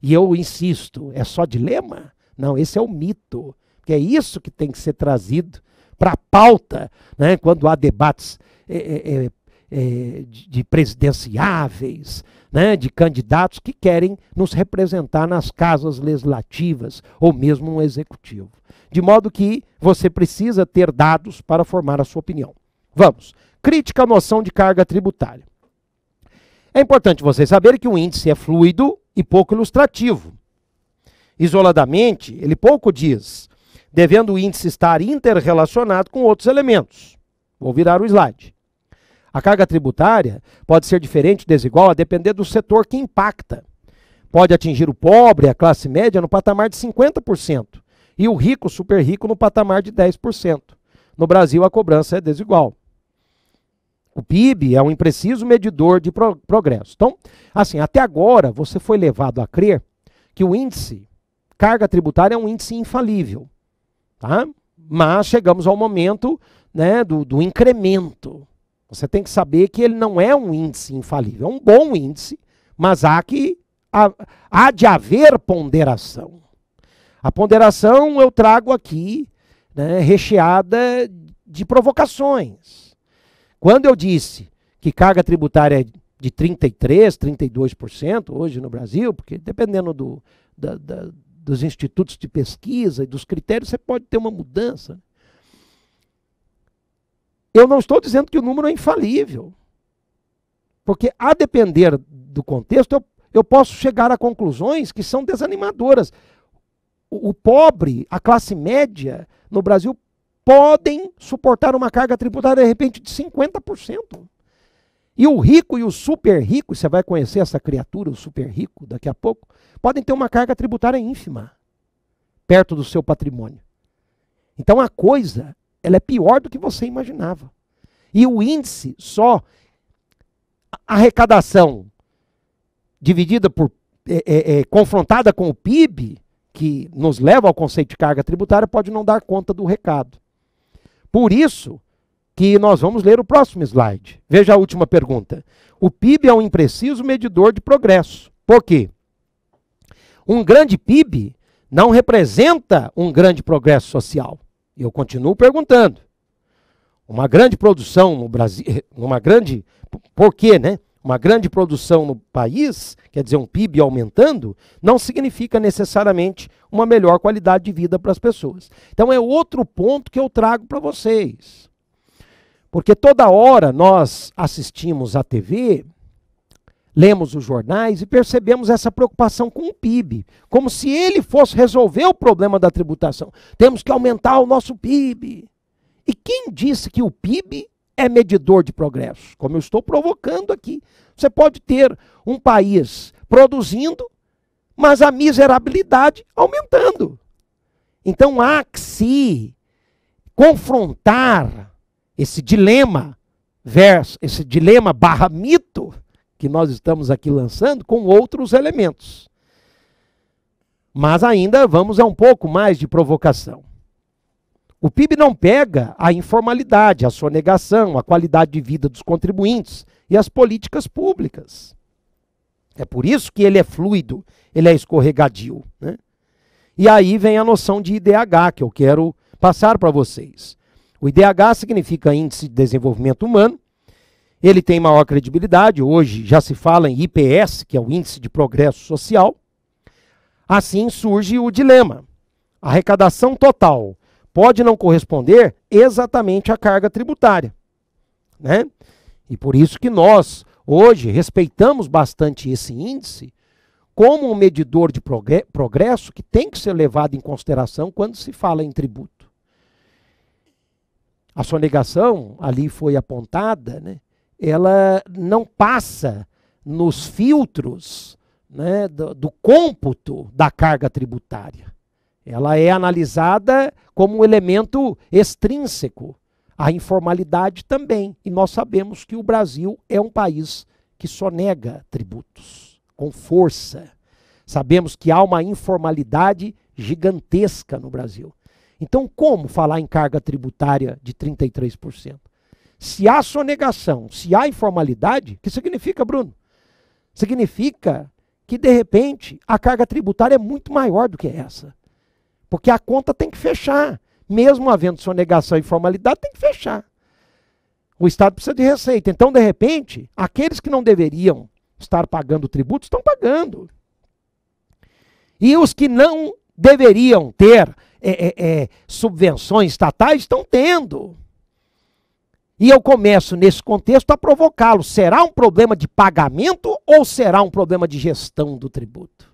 E eu insisto, é só dilema? Não, esse é o mito. Que é isso que tem que ser trazido para a pauta, né, quando há debates de presidenciáveis, né, de candidatos que querem nos representar nas casas legislativas ou mesmo no executivo. De modo que você precisa ter dados para formar a sua opinião. Vamos. Crítica à noção de carga tributária. É importante vocês saberem que o índice é fluido e pouco ilustrativo. Isoladamente, ele pouco diz, devendo o índice estar interrelacionado com outros elementos. Vou virar o slide. A carga tributária pode ser diferente, desigual, a depender do setor que impacta. Pode atingir o pobre, a classe média, no patamar de 50%, e o rico, super rico, no patamar de 10%. No Brasil, a cobrança é desigual. O PIB é um impreciso medidor de progresso. Então, assim, até agora, você foi levado a crer que o índice carga tributária é um índice infalível. Tá? Mas chegamos ao momento, né, do incremento. Você tem que saber que ele não é um índice infalível. É um bom índice, mas há de haver ponderação. A ponderação eu trago aqui, né, recheada de provocações. Quando eu disse que carga tributária é de 33%, 32% hoje no Brasil, porque dependendo dos institutos de pesquisa e dos critérios, você pode ter uma mudança. Eu não estou dizendo que o número é infalível, porque a depender do contexto, eu posso chegar a conclusões que são desanimadoras. O pobre, a classe média no Brasil, podem suportar uma carga tributária, de repente, de 50%. E o rico e o super rico, você vai conhecer essa criatura, o super rico, daqui a pouco, podem ter uma carga tributária ínfima, perto do seu patrimônio. Então a coisa, ela é pior do que você imaginava. E o índice só, a arrecadação dividida por, confrontada com o PIB, que nos leva ao conceito de carga tributária, pode não dar conta do recado. Por isso que nós vamos ler o próximo slide. Veja a última pergunta. O PIB é um impreciso medidor de progresso. Por quê? Um grande PIB não representa um grande progresso social. Eu continuo perguntando. Uma grande produção no Brasil, por quê, né? Uma grande produção no país, quer dizer, um PIB aumentando, não significa necessariamente uma melhor qualidade de vida para as pessoas. Então é outro ponto que eu trago para vocês. Porque toda hora nós assistimos à TV, lemos os jornais e percebemos essa preocupação com o PIB, como se ele fosse resolver o problema da tributação. Temos que aumentar o nosso PIB. E quem disse que o PIB é medidor de progresso? Como eu estou provocando aqui. Você pode ter um país produzindo, mas a miserabilidade aumentando. Então há que se confrontar esse dilema barra mito que nós estamos aqui lançando com outros elementos. Mas ainda vamos a um pouco mais de provocação. O PIB não pega a informalidade, a sonegação, a qualidade de vida dos contribuintes e as políticas públicas. É por isso que ele é fluido, ele é escorregadio, né? E aí vem a noção de IDH, que eu quero passar para vocês. O IDH significa Índice de Desenvolvimento Humano. Ele tem maior credibilidade, hoje já se fala em IPS, que é o Índice de Progresso Social. Assim surge o dilema. A arrecadação total pode não corresponder exatamente à carga tributária, né? E por isso que nós, hoje, respeitamos bastante esse índice como um medidor de progresso que tem que ser levado em consideração quando se fala em tributo. A sonegação, ali foi apontada, né? Ela não passa nos filtros, né, do cômputo da carga tributária. Ela é analisada como um elemento extrínseco. A informalidade também. E nós sabemos que o Brasil é um país que sonega tributos, com força. Sabemos que há uma informalidade gigantesca no Brasil. Então, como falar em carga tributária de 33%? Se há sonegação, se há informalidade, o que significa, Bruno? significa que, de repente, a carga tributária é muito maior do que essa. Porque a conta tem que fechar. Mesmo havendo sonegação e formalidade, tem que fechar. O Estado precisa de receita. Então, de repente, aqueles que não deveriam estar pagando tributo estão pagando. E os que não deveriam ter subvenções estatais estão tendo. E eu começo, nesse contexto, a provocá-lo. Será um problema de pagamento ou será um problema de gestão do tributo?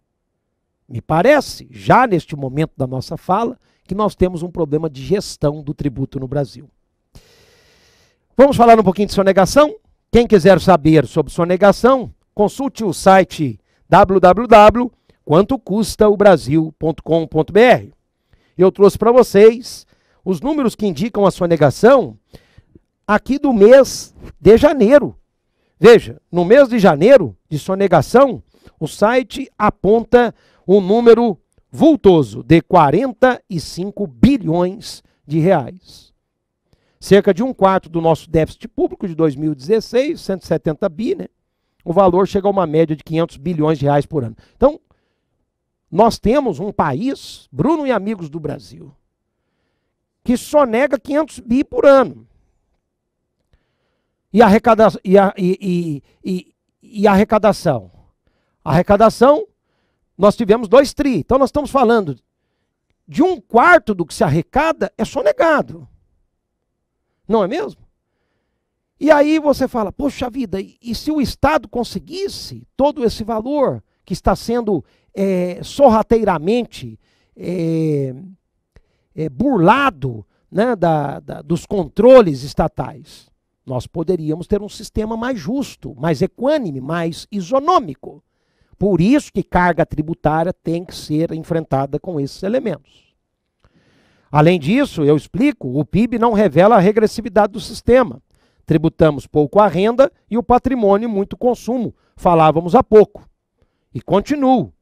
Me parece, já neste momento da nossa fala, que nós temos um problema de gestão do tributo no Brasil. Vamos falar um pouquinho de sonegação? Quem quiser saber sobre sonegação, consulte o site www.quantocustaobrasil.com.br. Eu trouxe para vocês os números que indicam a sonegação aqui do mês de janeiro. Veja, no mês de janeiro, de sonegação, o site aponta um número vultoso de 45 bilhões de reais. Cerca de um quarto do nosso déficit público de 2016, 170 bi, né? O valor chega a uma média de 500 bilhões de reais por ano. Então, nós temos um país, Bruno e amigos do Brasil, que sonega 500 bi por ano. E a arrecadação? A arrecadação, nós tivemos 2 tri. Então nós estamos falando de um quarto do que se arrecada é sonegado. Não é mesmo? E aí você fala, poxa vida, e se o Estado conseguisse todo esse valor que está sendo sorrateiramente burlado, né, dos controles estatais? Nós poderíamos ter um sistema mais justo, mais equânime, mais isonômico. Por isso que carga tributária tem que ser enfrentada com esses elementos. Além disso, eu explico, o PIB não revela a regressividade do sistema. Tributamos pouco a renda e o patrimônio muito consumo. Falávamos há pouco. E continuo.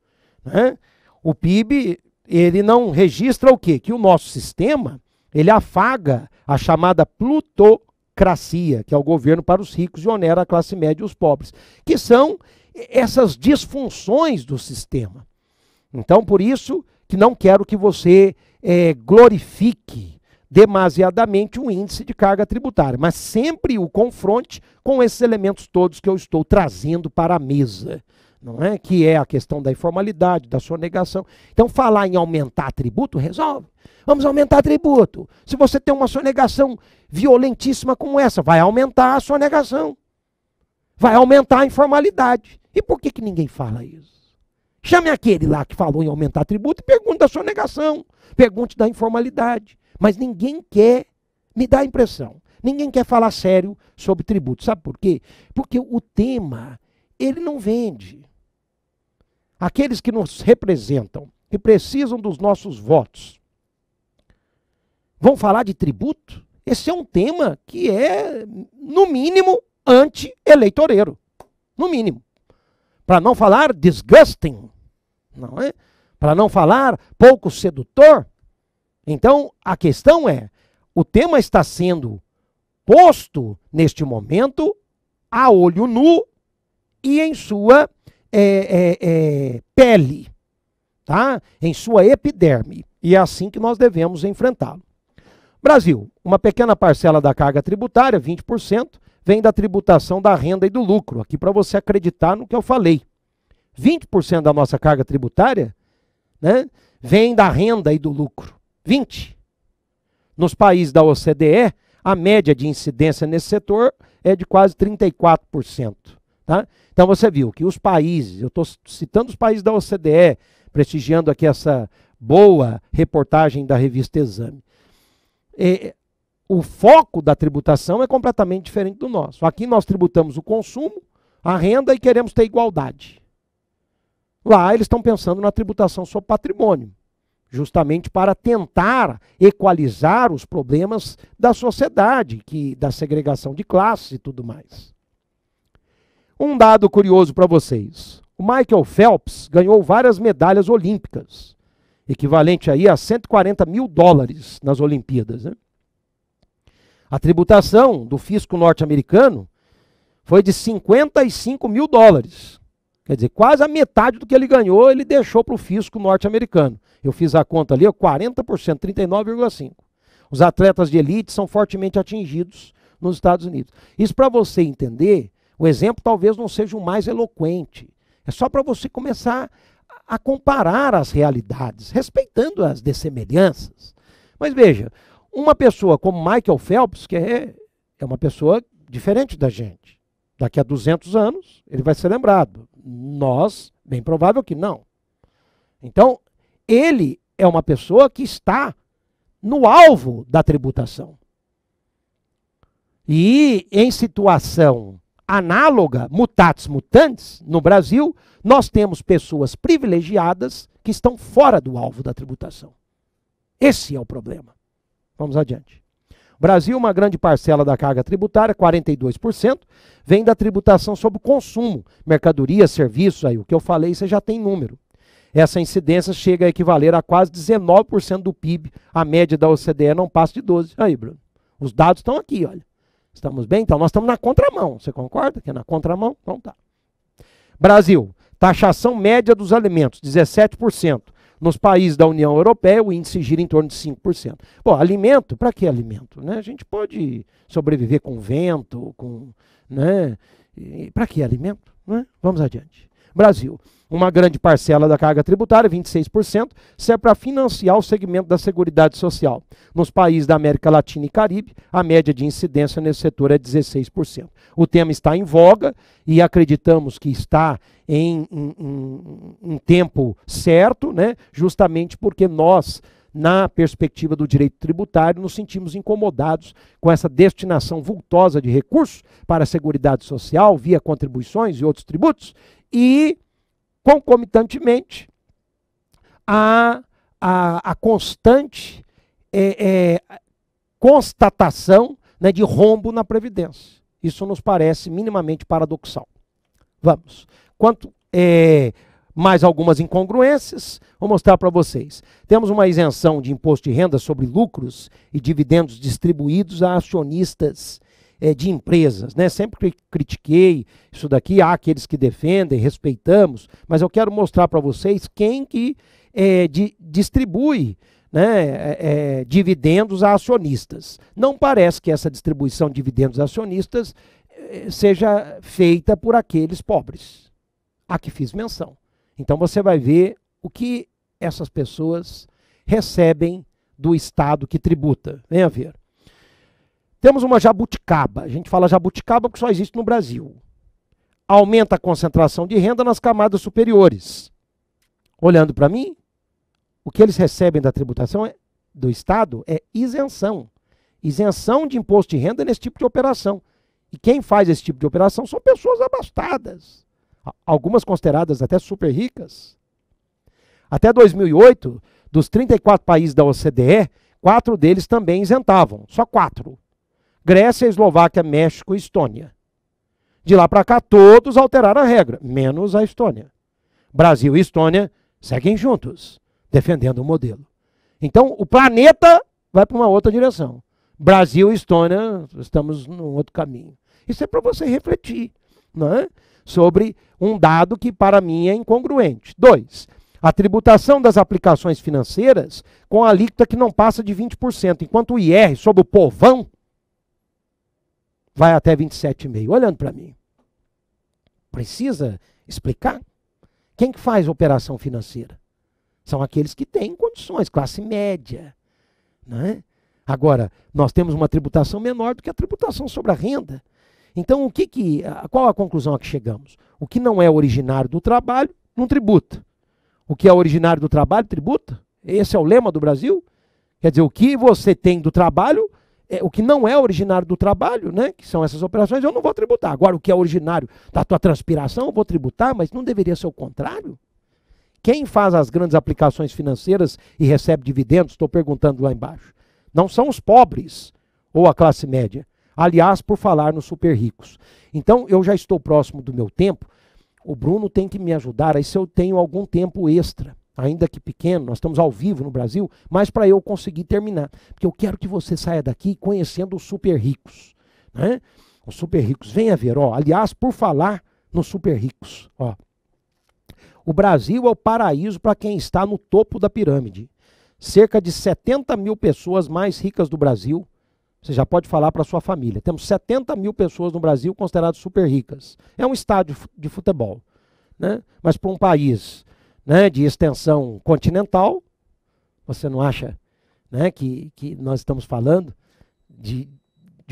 Né? O PIB, ele não registra o quê? Que o nosso sistema, ele afaga a chamada plutocracia, que é o governo para os ricos e onera a classe média e os pobres, que são essas disfunções do sistema. Então, por isso que não quero que você glorifique demasiadamente o índice de carga tributária, mas sempre o confronte com esses elementos todos que eu estou trazendo para a mesa, não é? Que é a questão da informalidade, da sonegação. Então, falar em aumentar tributo resolve. Vamos aumentar tributo. Se você tem uma sonegação violentíssima como essa, vai aumentar a sonegação. Vai aumentar a informalidade. E por que ninguém fala isso? Chame aquele lá que falou em aumentar tributo e pergunte da sonegação. Pergunte da informalidade. Mas ninguém quer me dar a impressão. Ninguém quer falar sério sobre tributo. Sabe por quê? Porque o tema, ele não vende. Aqueles que nos representam, que precisam dos nossos votos, vão falar de tributo? Esse é um tema que é, no mínimo, anti-eleitoreiro. No mínimo. Para não falar disgusting, não é? Para não falar pouco sedutor. Então, a questão é, o tema está sendo posto, neste momento, a olho nu e em sua pele, tá? Em sua epiderme. E é assim que nós devemos enfrentá-lo. Brasil, uma pequena parcela da carga tributária, 20%, vem da tributação da renda e do lucro. Aqui para você acreditar no que eu falei. 20% da nossa carga tributária, né, vem da renda e do lucro. 20%. Nos países da OCDE, a média de incidência nesse setor é de quase 34%. Tá? Então você viu que os países, eu estou citando os países da OCDE, prestigiando aqui essa boa reportagem da revista Exame. O foco da tributação é completamente diferente do nosso. Aqui nós tributamos o consumo, a renda e queremos ter igualdade. Lá eles estão pensando na tributação sobre patrimônio, justamente para tentar equalizar os problemas da sociedade, da segregação de classes e tudo mais. Um dado curioso para vocês. O Michael Phelps ganhou várias medalhas olímpicas, equivalente aí a 140 mil dólares nas Olimpíadas, né? A tributação do fisco norte-americano foi de 55 mil dólares. Quer dizer, quase a metade do que ele ganhou, ele deixou para o fisco norte-americano. Eu fiz a conta ali, 40%, 39,5%. Os atletas de elite são fortemente atingidos nos Estados Unidos. Isso para você entender, o exemplo talvez não seja o mais eloquente. É só para você começar a comparar as realidades, respeitando as dessemelhanças. Mas veja, uma pessoa como Michael Phelps, que é uma pessoa diferente da gente. Daqui a 200 anos, ele vai ser lembrado. Nós, bem provável que não. Então, ele é uma pessoa que está no alvo da tributação. E em situação análoga, mutatis mutandis, no Brasil, nós temos pessoas privilegiadas que estão fora do alvo da tributação. Esse é o problema. Vamos adiante. Brasil, uma grande parcela da carga tributária, 42%, vem da tributação sobre o consumo, mercadorias, serviços, aí o que eu falei, você já tem número. Essa incidência chega a equivaler a quase 19% do PIB, a média da OCDE não passa de 12%. Aí, Bruno, os dados estão aqui, olha. Estamos bem? Então, nós estamos na contramão, você concorda que é na contramão? Então tá. Brasil, taxação média dos alimentos, 17%. Nos países da União Europeia, o índice gira em torno de 5%. Bom, alimento, para que alimento? Né? A gente pode sobreviver com vento, né? Para que alimento? Né? Vamos adiante. Brasil, uma grande parcela da carga tributária, 26%, serve para financiar o segmento da Seguridade Social. Nos países da América Latina e Caribe, a média de incidência nesse setor é 16%. O tema está em voga e acreditamos que está em tempo certo, né? Justamente porque nós, na perspectiva do direito tributário, nos sentimos incomodados com essa destinação vultosa de recursos para a Seguridade Social, via contribuições e outros tributos, e, concomitantemente, a constante constatação, né, de rombo na Previdência. Isso nos parece minimamente paradoxal. Vamos. Quanto mais algumas incongruências, vou mostrar para vocês. Temos uma isenção de imposto de renda sobre lucros e dividendos distribuídos a acionistas de empresas, né? Sempre critiquei isso daqui, há aqueles que defendem, respeitamos, mas eu quero mostrar para vocês quem que distribui, né, dividendos a acionistas. Não parece que essa distribuição de dividendos a acionistas seja feita por aqueles pobres, a que fiz menção. Então você vai ver o que essas pessoas recebem do Estado que tributa. Venha ver. Temos uma jabuticaba. A gente fala jabuticaba porque só existe no Brasil. Aumenta a concentração de renda nas camadas superiores. Olhando para mim, o que eles recebem da tributação do Estado é isenção. Isenção de imposto de renda nesse tipo de operação. E quem faz esse tipo de operação são pessoas abastadas. Algumas consideradas até super ricas. Até 2008, dos 34 países da OCDE, 4 deles também isentavam. Só 4. Grécia, Eslováquia, México e Estônia. De lá para cá, todos alteraram a regra, menos a Estônia. Brasil e Estônia seguem juntos, defendendo o modelo. Então, o planeta vai para uma outra direção. Brasil e Estônia, estamos num outro caminho. Isso é para você refletir, não é? Sobre um dado que para mim é incongruente. 2. A tributação das aplicações financeiras com a alíquota que não passa de 20%, enquanto o IR sobre o povão vai até 27,5%. Olhando para mim. Precisa explicar? Quem que faz operação financeira? São aqueles que têm condições, classe média. Né? Agora, nós temos uma tributação menor do que a tributação sobre a renda. Então, qual a conclusão a que chegamos? O que não é originário do trabalho, não tributa. O que é originário do trabalho, tributa. Esse é o lema do Brasil. Quer dizer, o que você tem do trabalho, o que não é originário do trabalho, né, que são essas operações, eu não vou tributar. Agora, o que é originário da tua transpiração, eu vou tributar, mas não deveria ser o contrário? Quem faz as grandes aplicações financeiras e recebe dividendos, estou perguntando lá embaixo, não são os pobres ou a classe média. Aliás, por falar nos super ricos. Então, eu já estou próximo do meu tempo. O Bruno tem que me ajudar, aí se eu tenho algum tempo extra, ainda que pequeno, nós estamos ao vivo no Brasil, mas para eu conseguir terminar. Porque eu quero que você saia daqui conhecendo os super ricos. Né? Os super ricos, venha ver. Ó, aliás, por falar nos super ricos. Ó, O Brasil é o paraíso para quem está no topo da pirâmide. Cerca de 70 mil pessoas mais ricas do Brasil. Você já pode falar para sua família. Temos 70 mil pessoas no Brasil consideradas super ricas. É um estádio de futebol. Né? Mas para um país, né, de extensão continental, você não acha, né, que nós estamos falando de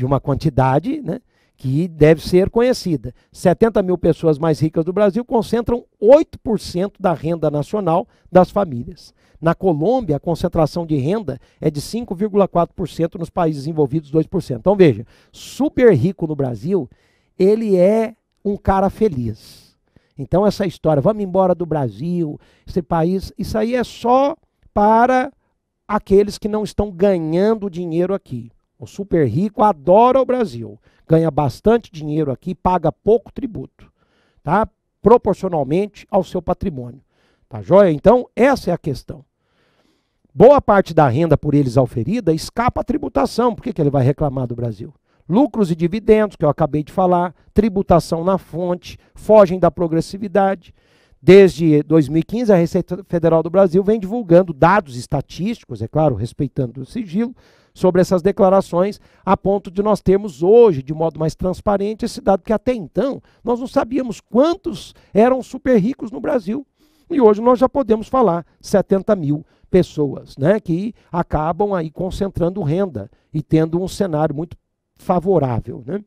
uma quantidade, né, que deve ser conhecida. 70 mil pessoas mais ricas do Brasil concentram 8% da renda nacional das famílias. Na Colômbia, a concentração de renda é de 5,4%, nos países envolvidos 2%. Então veja, super rico no Brasil, ele é um cara feliz. Então essa história, vamos embora do Brasil, esse país, isso aí é só para aqueles que não estão ganhando dinheiro aqui. O super rico adora o Brasil, ganha bastante dinheiro aqui, paga pouco tributo, tá? Proporcionalmente ao seu patrimônio. Tá joia? Então, essa é a questão. Boa parte da renda por eles auferida escapa à tributação. Por que ele vai reclamar do Brasil? Lucros e dividendos, que eu acabei de falar, tributação na fonte, fogem da progressividade. Desde 2015, a Receita Federal do Brasil vem divulgando dados estatísticos, é claro, respeitando o sigilo, sobre essas declarações, a ponto de nós termos hoje, de modo mais transparente, esse dado que até então nós não sabíamos quantos eram super ricos no Brasil. E hoje nós já podemos falar 70 mil pessoas, né, que acabam aí concentrando renda e tendo um cenário muito favorável, né?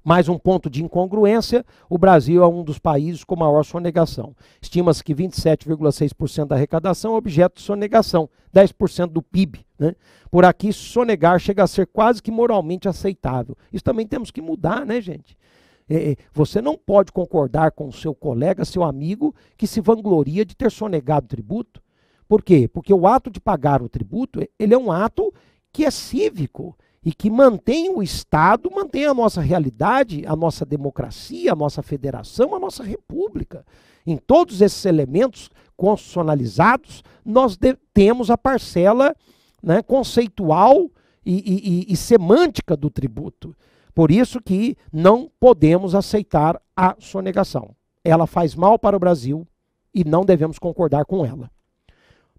Mais um ponto de incongruência, o Brasil é um dos países com maior sonegação. Estima-se que 27,6% da arrecadação é objeto de sonegação, 10% do PIB. Né? Por aqui, sonegar chega a ser quase que moralmente aceitável. Isso também temos que mudar, né, gente? Você não pode concordar com o seu colega, seu amigo, que se vangloria de ter sonegado tributo. Por quê? Porque o ato de pagar o tributo, ele é um ato que é cívico, e que mantém o Estado, mantém a nossa realidade, a nossa democracia, a nossa federação, a nossa república. Em todos esses elementos constitucionalizados, nós temos a parcela, né, conceitual e semântica do tributo. Por isso que não podemos aceitar a sonegação. Ela faz mal para o Brasil e não devemos concordar com ela.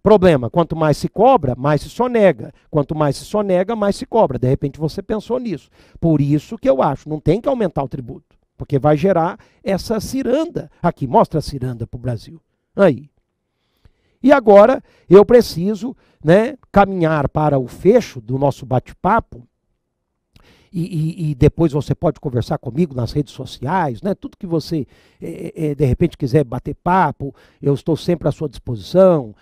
Problema, quanto mais se cobra, mais se sonega. Quanto mais se sonega, mais se cobra. De repente você pensou nisso. Por isso que eu acho, não tem que aumentar o tributo, porque vai gerar essa ciranda. Aqui, mostra a ciranda para o Brasil. Aí. E agora eu preciso, né, caminhar para o fecho do nosso bate-papo. E depois você pode conversar comigo nas redes sociais, né? Tudo que você, de repente, quiser bater papo, eu estou sempre à sua disposição.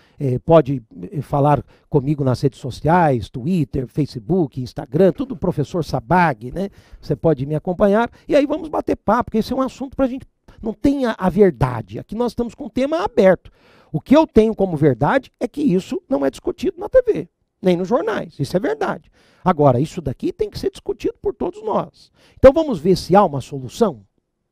Pode falar comigo nas redes sociais, Twitter, Facebook, Instagram, tudo professor Sabag, né? Você pode me acompanhar. E aí vamos bater papo, porque esse é um assunto para a gente. Não tem a verdade. Aqui nós estamos com o tema aberto. O que eu tenho como verdade é que isso não é discutido na TV, nem nos jornais. Isso é verdade. Agora, isso daqui tem que ser discutido por todos nós. Então vamos ver se há uma solução.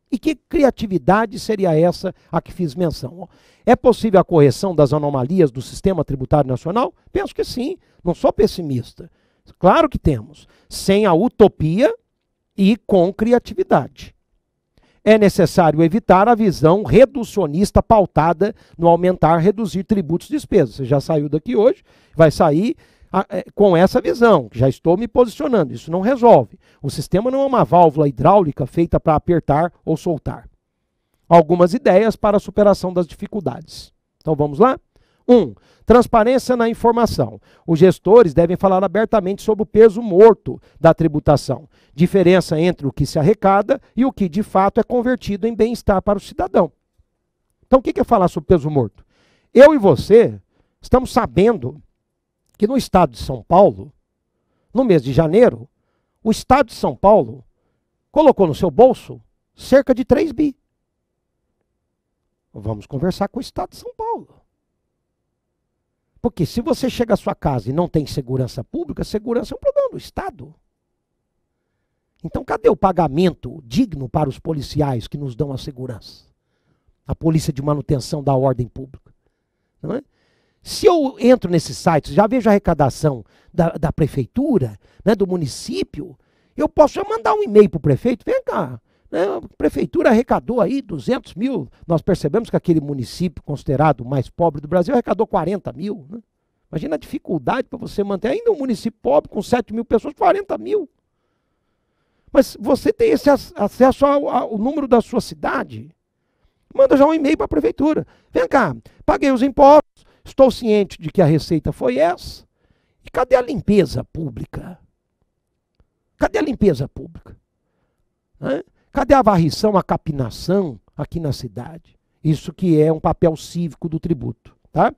E que criatividade seria essa a que fiz menção? É possível a correção das anomalias do sistema tributário nacional? Penso que sim, não sou pessimista. Claro que temos, sem a utopia e com criatividade. É necessário evitar a visão reducionista pautada no aumentar, reduzir tributos e despesas. Você já saiu daqui hoje, vai sair com essa visão, que já estou me posicionando. Isso não resolve. O sistema não é uma válvula hidráulica feita para apertar ou soltar. Algumas ideias para a superação das dificuldades. Então vamos lá? 1. Transparência na informação. Os gestores devem falar abertamente sobre o peso morto da tributação. Diferença entre o que se arrecada e o que de fato é convertido em bem-estar para o cidadão. Então o que é falar sobre peso morto? Eu e você estamos sabendo que no estado de São Paulo, no mês de janeiro, o estado de São Paulo colocou no seu bolso cerca de 3 bi. Vamos conversar com o estado de São Paulo. Porque se você chega à sua casa e não tem segurança pública, segurança é um problema do Estado. Então cadê o pagamento digno para os policiais que nos dão a segurança? A polícia de manutenção da ordem pública. Não é? Se eu entro nesses sites, já vejo a arrecadação da prefeitura, né, do município, eu posso já mandar um e-mail para o prefeito, vem cá, A prefeitura arrecadou aí 200 mil, nós percebemos que aquele município considerado o mais pobre do Brasil arrecadou 40 mil. Né? Imagina a dificuldade para você manter ainda um município pobre com 7 mil pessoas, 40 mil. Mas você tem esse acesso ao número da sua cidade. Manda já um e-mail para a prefeitura. Vem cá, paguei os impostos, estou ciente de que a receita foi essa. E cadê a limpeza pública? Cadê a limpeza pública? Cadê a varrição, a capinação aqui na cidade? Isso que é um papel cívico do tributo. Tá?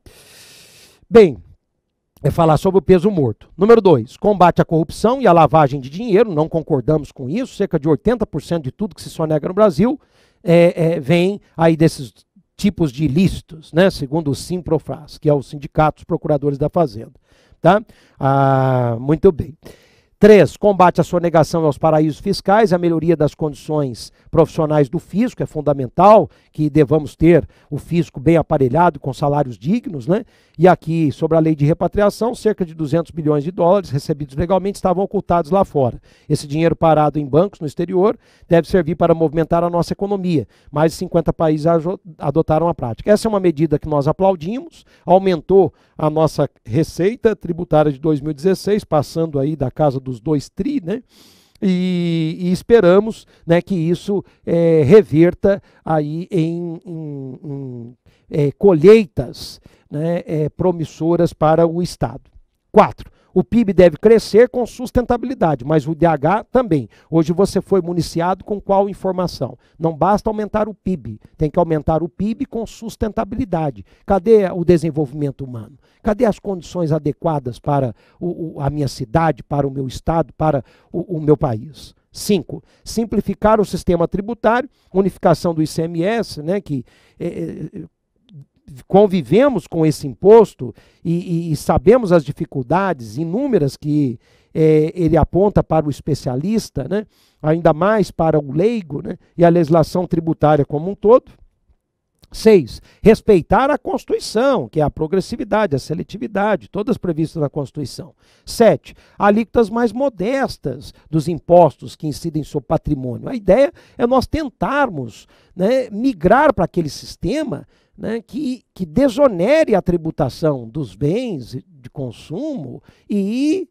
Bem, é falar sobre o peso morto. Número 2, combate à corrupção e à lavagem de dinheiro. Não concordamos com isso. Cerca de 80% de tudo que se sonega no Brasil vem aí desses tipos de ilícitos, né? Segundo o Simprofaz, que é o Sindicato dos Procuradores da Fazenda. Tá? Muito bem. 3, combate à sonegação e aos paraísos fiscais, a melhoria das condições profissionais do fisco, é fundamental que devamos ter o fisco bem aparelhado, com salários dignos, né? E aqui, sobre a lei de repatriação, cerca de 200 bilhões de dólares recebidos legalmente estavam ocultados lá fora. Esse dinheiro parado em bancos no exterior deve servir para movimentar a nossa economia. Mais de 50 países adotaram a prática. Essa é uma medida que nós aplaudimos, aumentou a nossa receita tributária de 2016, passando aí da casa dos 2 tri, né? E esperamos, né, que isso reverta aí em colheitas, né, promissoras para o Estado. 4, o PIB deve crescer com sustentabilidade, mas o IDH também. Hoje você foi municiado com qual informação? Não basta aumentar o PIB, tem que aumentar o PIB com sustentabilidade. Cadê o desenvolvimento humano? Cadê as condições adequadas para a minha cidade, para o meu estado, para o meu país? 5, simplificar o sistema tributário, unificação do ICMS, né, que convivemos com esse imposto e sabemos as dificuldades inúmeras que ele aponta para o especialista, né, ainda mais para o leigo, né, e a legislação tributária como um todo. 6, respeitar a Constituição, que é a progressividade, a seletividade, todas previstas na Constituição. 7, alíquotas mais modestas dos impostos que incidem sobre patrimônio. A ideia é nós tentarmos, né, migrar para aquele sistema, né, que desonere a tributação dos bens de consumo e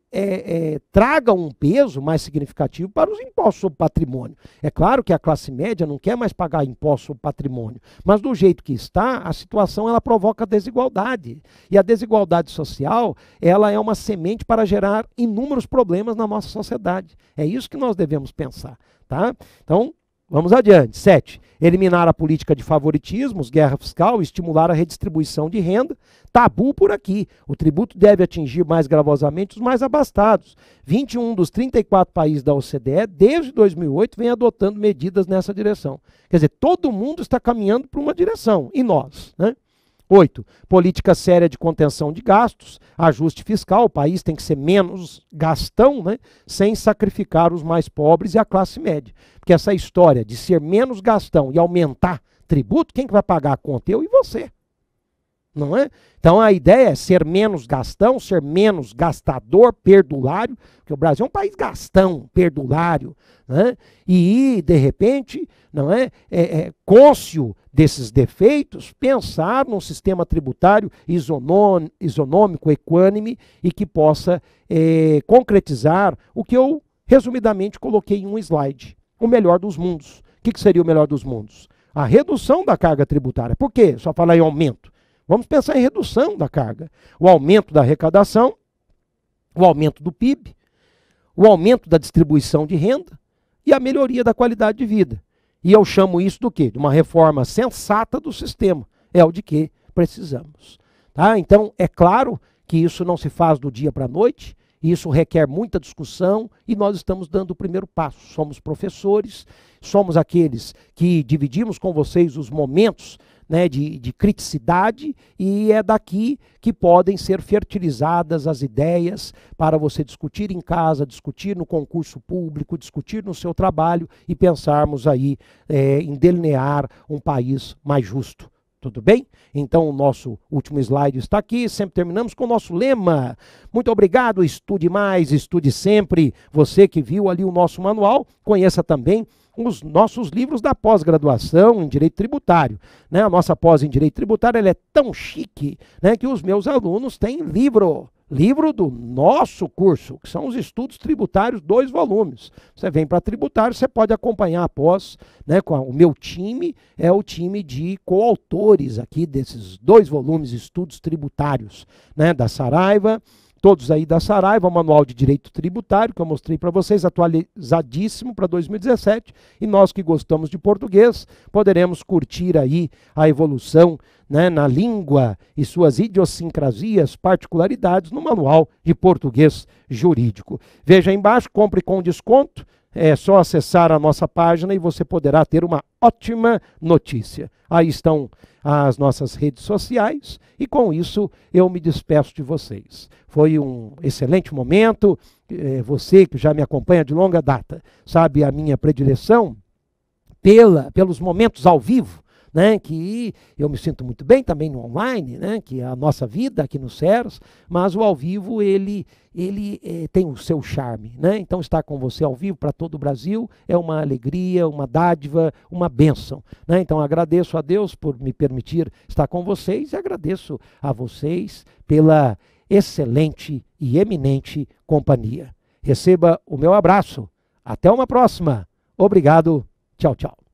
traga um peso mais significativo para os impostos sobre patrimônio. É claro que a classe média não quer mais pagar imposto sobre patrimônio, mas do jeito que está, a situação ela provoca desigualdade. E a desigualdade social, ela é uma semente para gerar inúmeros problemas na nossa sociedade. É isso que nós devemos pensar, tá? Então, vamos adiante. 7, eliminar a política de favoritismos, guerra fiscal, estimular a redistribuição de renda. Tabu por aqui. O tributo deve atingir mais gravosamente os mais abastados. 21 dos 34 países da OCDE, desde 2008, vem adotando medidas nessa direção. Quer dizer, todo mundo está caminhando para uma direção. E nós, né? 8, política séria de contenção de gastos, ajuste fiscal, o país tem que ser menos gastão, né, sem sacrificar os mais pobres e a classe média. Porque essa história de ser menos gastão e aumentar tributo, quem que vai pagar a conta? Eu e você. Não é? Então a ideia é ser menos gastão, ser menos gastador, perdulário, porque o Brasil é um país gastão, perdulário, né? E de repente, não é, cônscio desses defeitos, pensar num sistema tributário isonômico, equânime e que possa concretizar o que eu resumidamente coloquei em um slide, o melhor dos mundos. O que seria o melhor dos mundos? A redução da carga tributária. Por quê? Só falar em aumento. Vamos pensar em redução da carga. O aumento da arrecadação, o aumento do PIB, o aumento da distribuição de renda e a melhoria da qualidade de vida. E eu chamo isso do quê? De uma reforma sensata do sistema. É o de que precisamos. Tá? Então, é claro que isso não se faz do dia para a noite, isso requer muita discussão e nós estamos dando o primeiro passo. Somos professores, somos aqueles que dividimos com vocês os momentos, né, de criticidade, e é daqui que podem ser fertilizadas as ideias para você discutir em casa, discutir no concurso público, discutir no seu trabalho e pensarmos aí em delinear um país mais justo. Tudo bem? Então o nosso último slide está aqui, sempre terminamos com o nosso lema. Muito obrigado, estude mais, estude sempre. Você que viu ali o nosso manual, conheça também os nossos livros da pós-graduação em Direito Tributário. Né? A nossa pós em Direito Tributário ela é tão chique, né, que os meus alunos têm livro do nosso curso, que são os estudos tributários, 2 volumes. Você vem para tributário, você pode acompanhar após, né, com o meu time, é o time de coautores aqui desses 2 volumes, estudos tributários, né, da Saraiva, todos aí da Saraiva, o Manual de Direito Tributário, que eu mostrei para vocês, atualizadíssimo para 2017, e nós que gostamos de português, poderemos curtir aí a evolução, né, na língua e suas idiosincrasias, particularidades no Manual de Português Jurídico. Veja aí embaixo, compre com desconto, é só acessar a nossa página e você poderá ter uma ótima notícia. Aí estão as nossas redes sociais e com isso eu me despeço de vocês. Foi um excelente momento, você que já me acompanha de longa data, sabe a minha predileção pelos momentos ao vivo, né, que eu me sinto muito bem também no online, né, que é a nossa vida aqui no CERS, mas o ao vivo ele tem o seu charme, né? Então estar com você ao vivo para todo o Brasil é uma alegria, uma dádiva, uma bênção, né? Então agradeço a Deus por me permitir estar com vocês e agradeço a vocês pela excelente e eminente companhia. Receba o meu abraço. Até uma próxima. Obrigado. Tchau, tchau.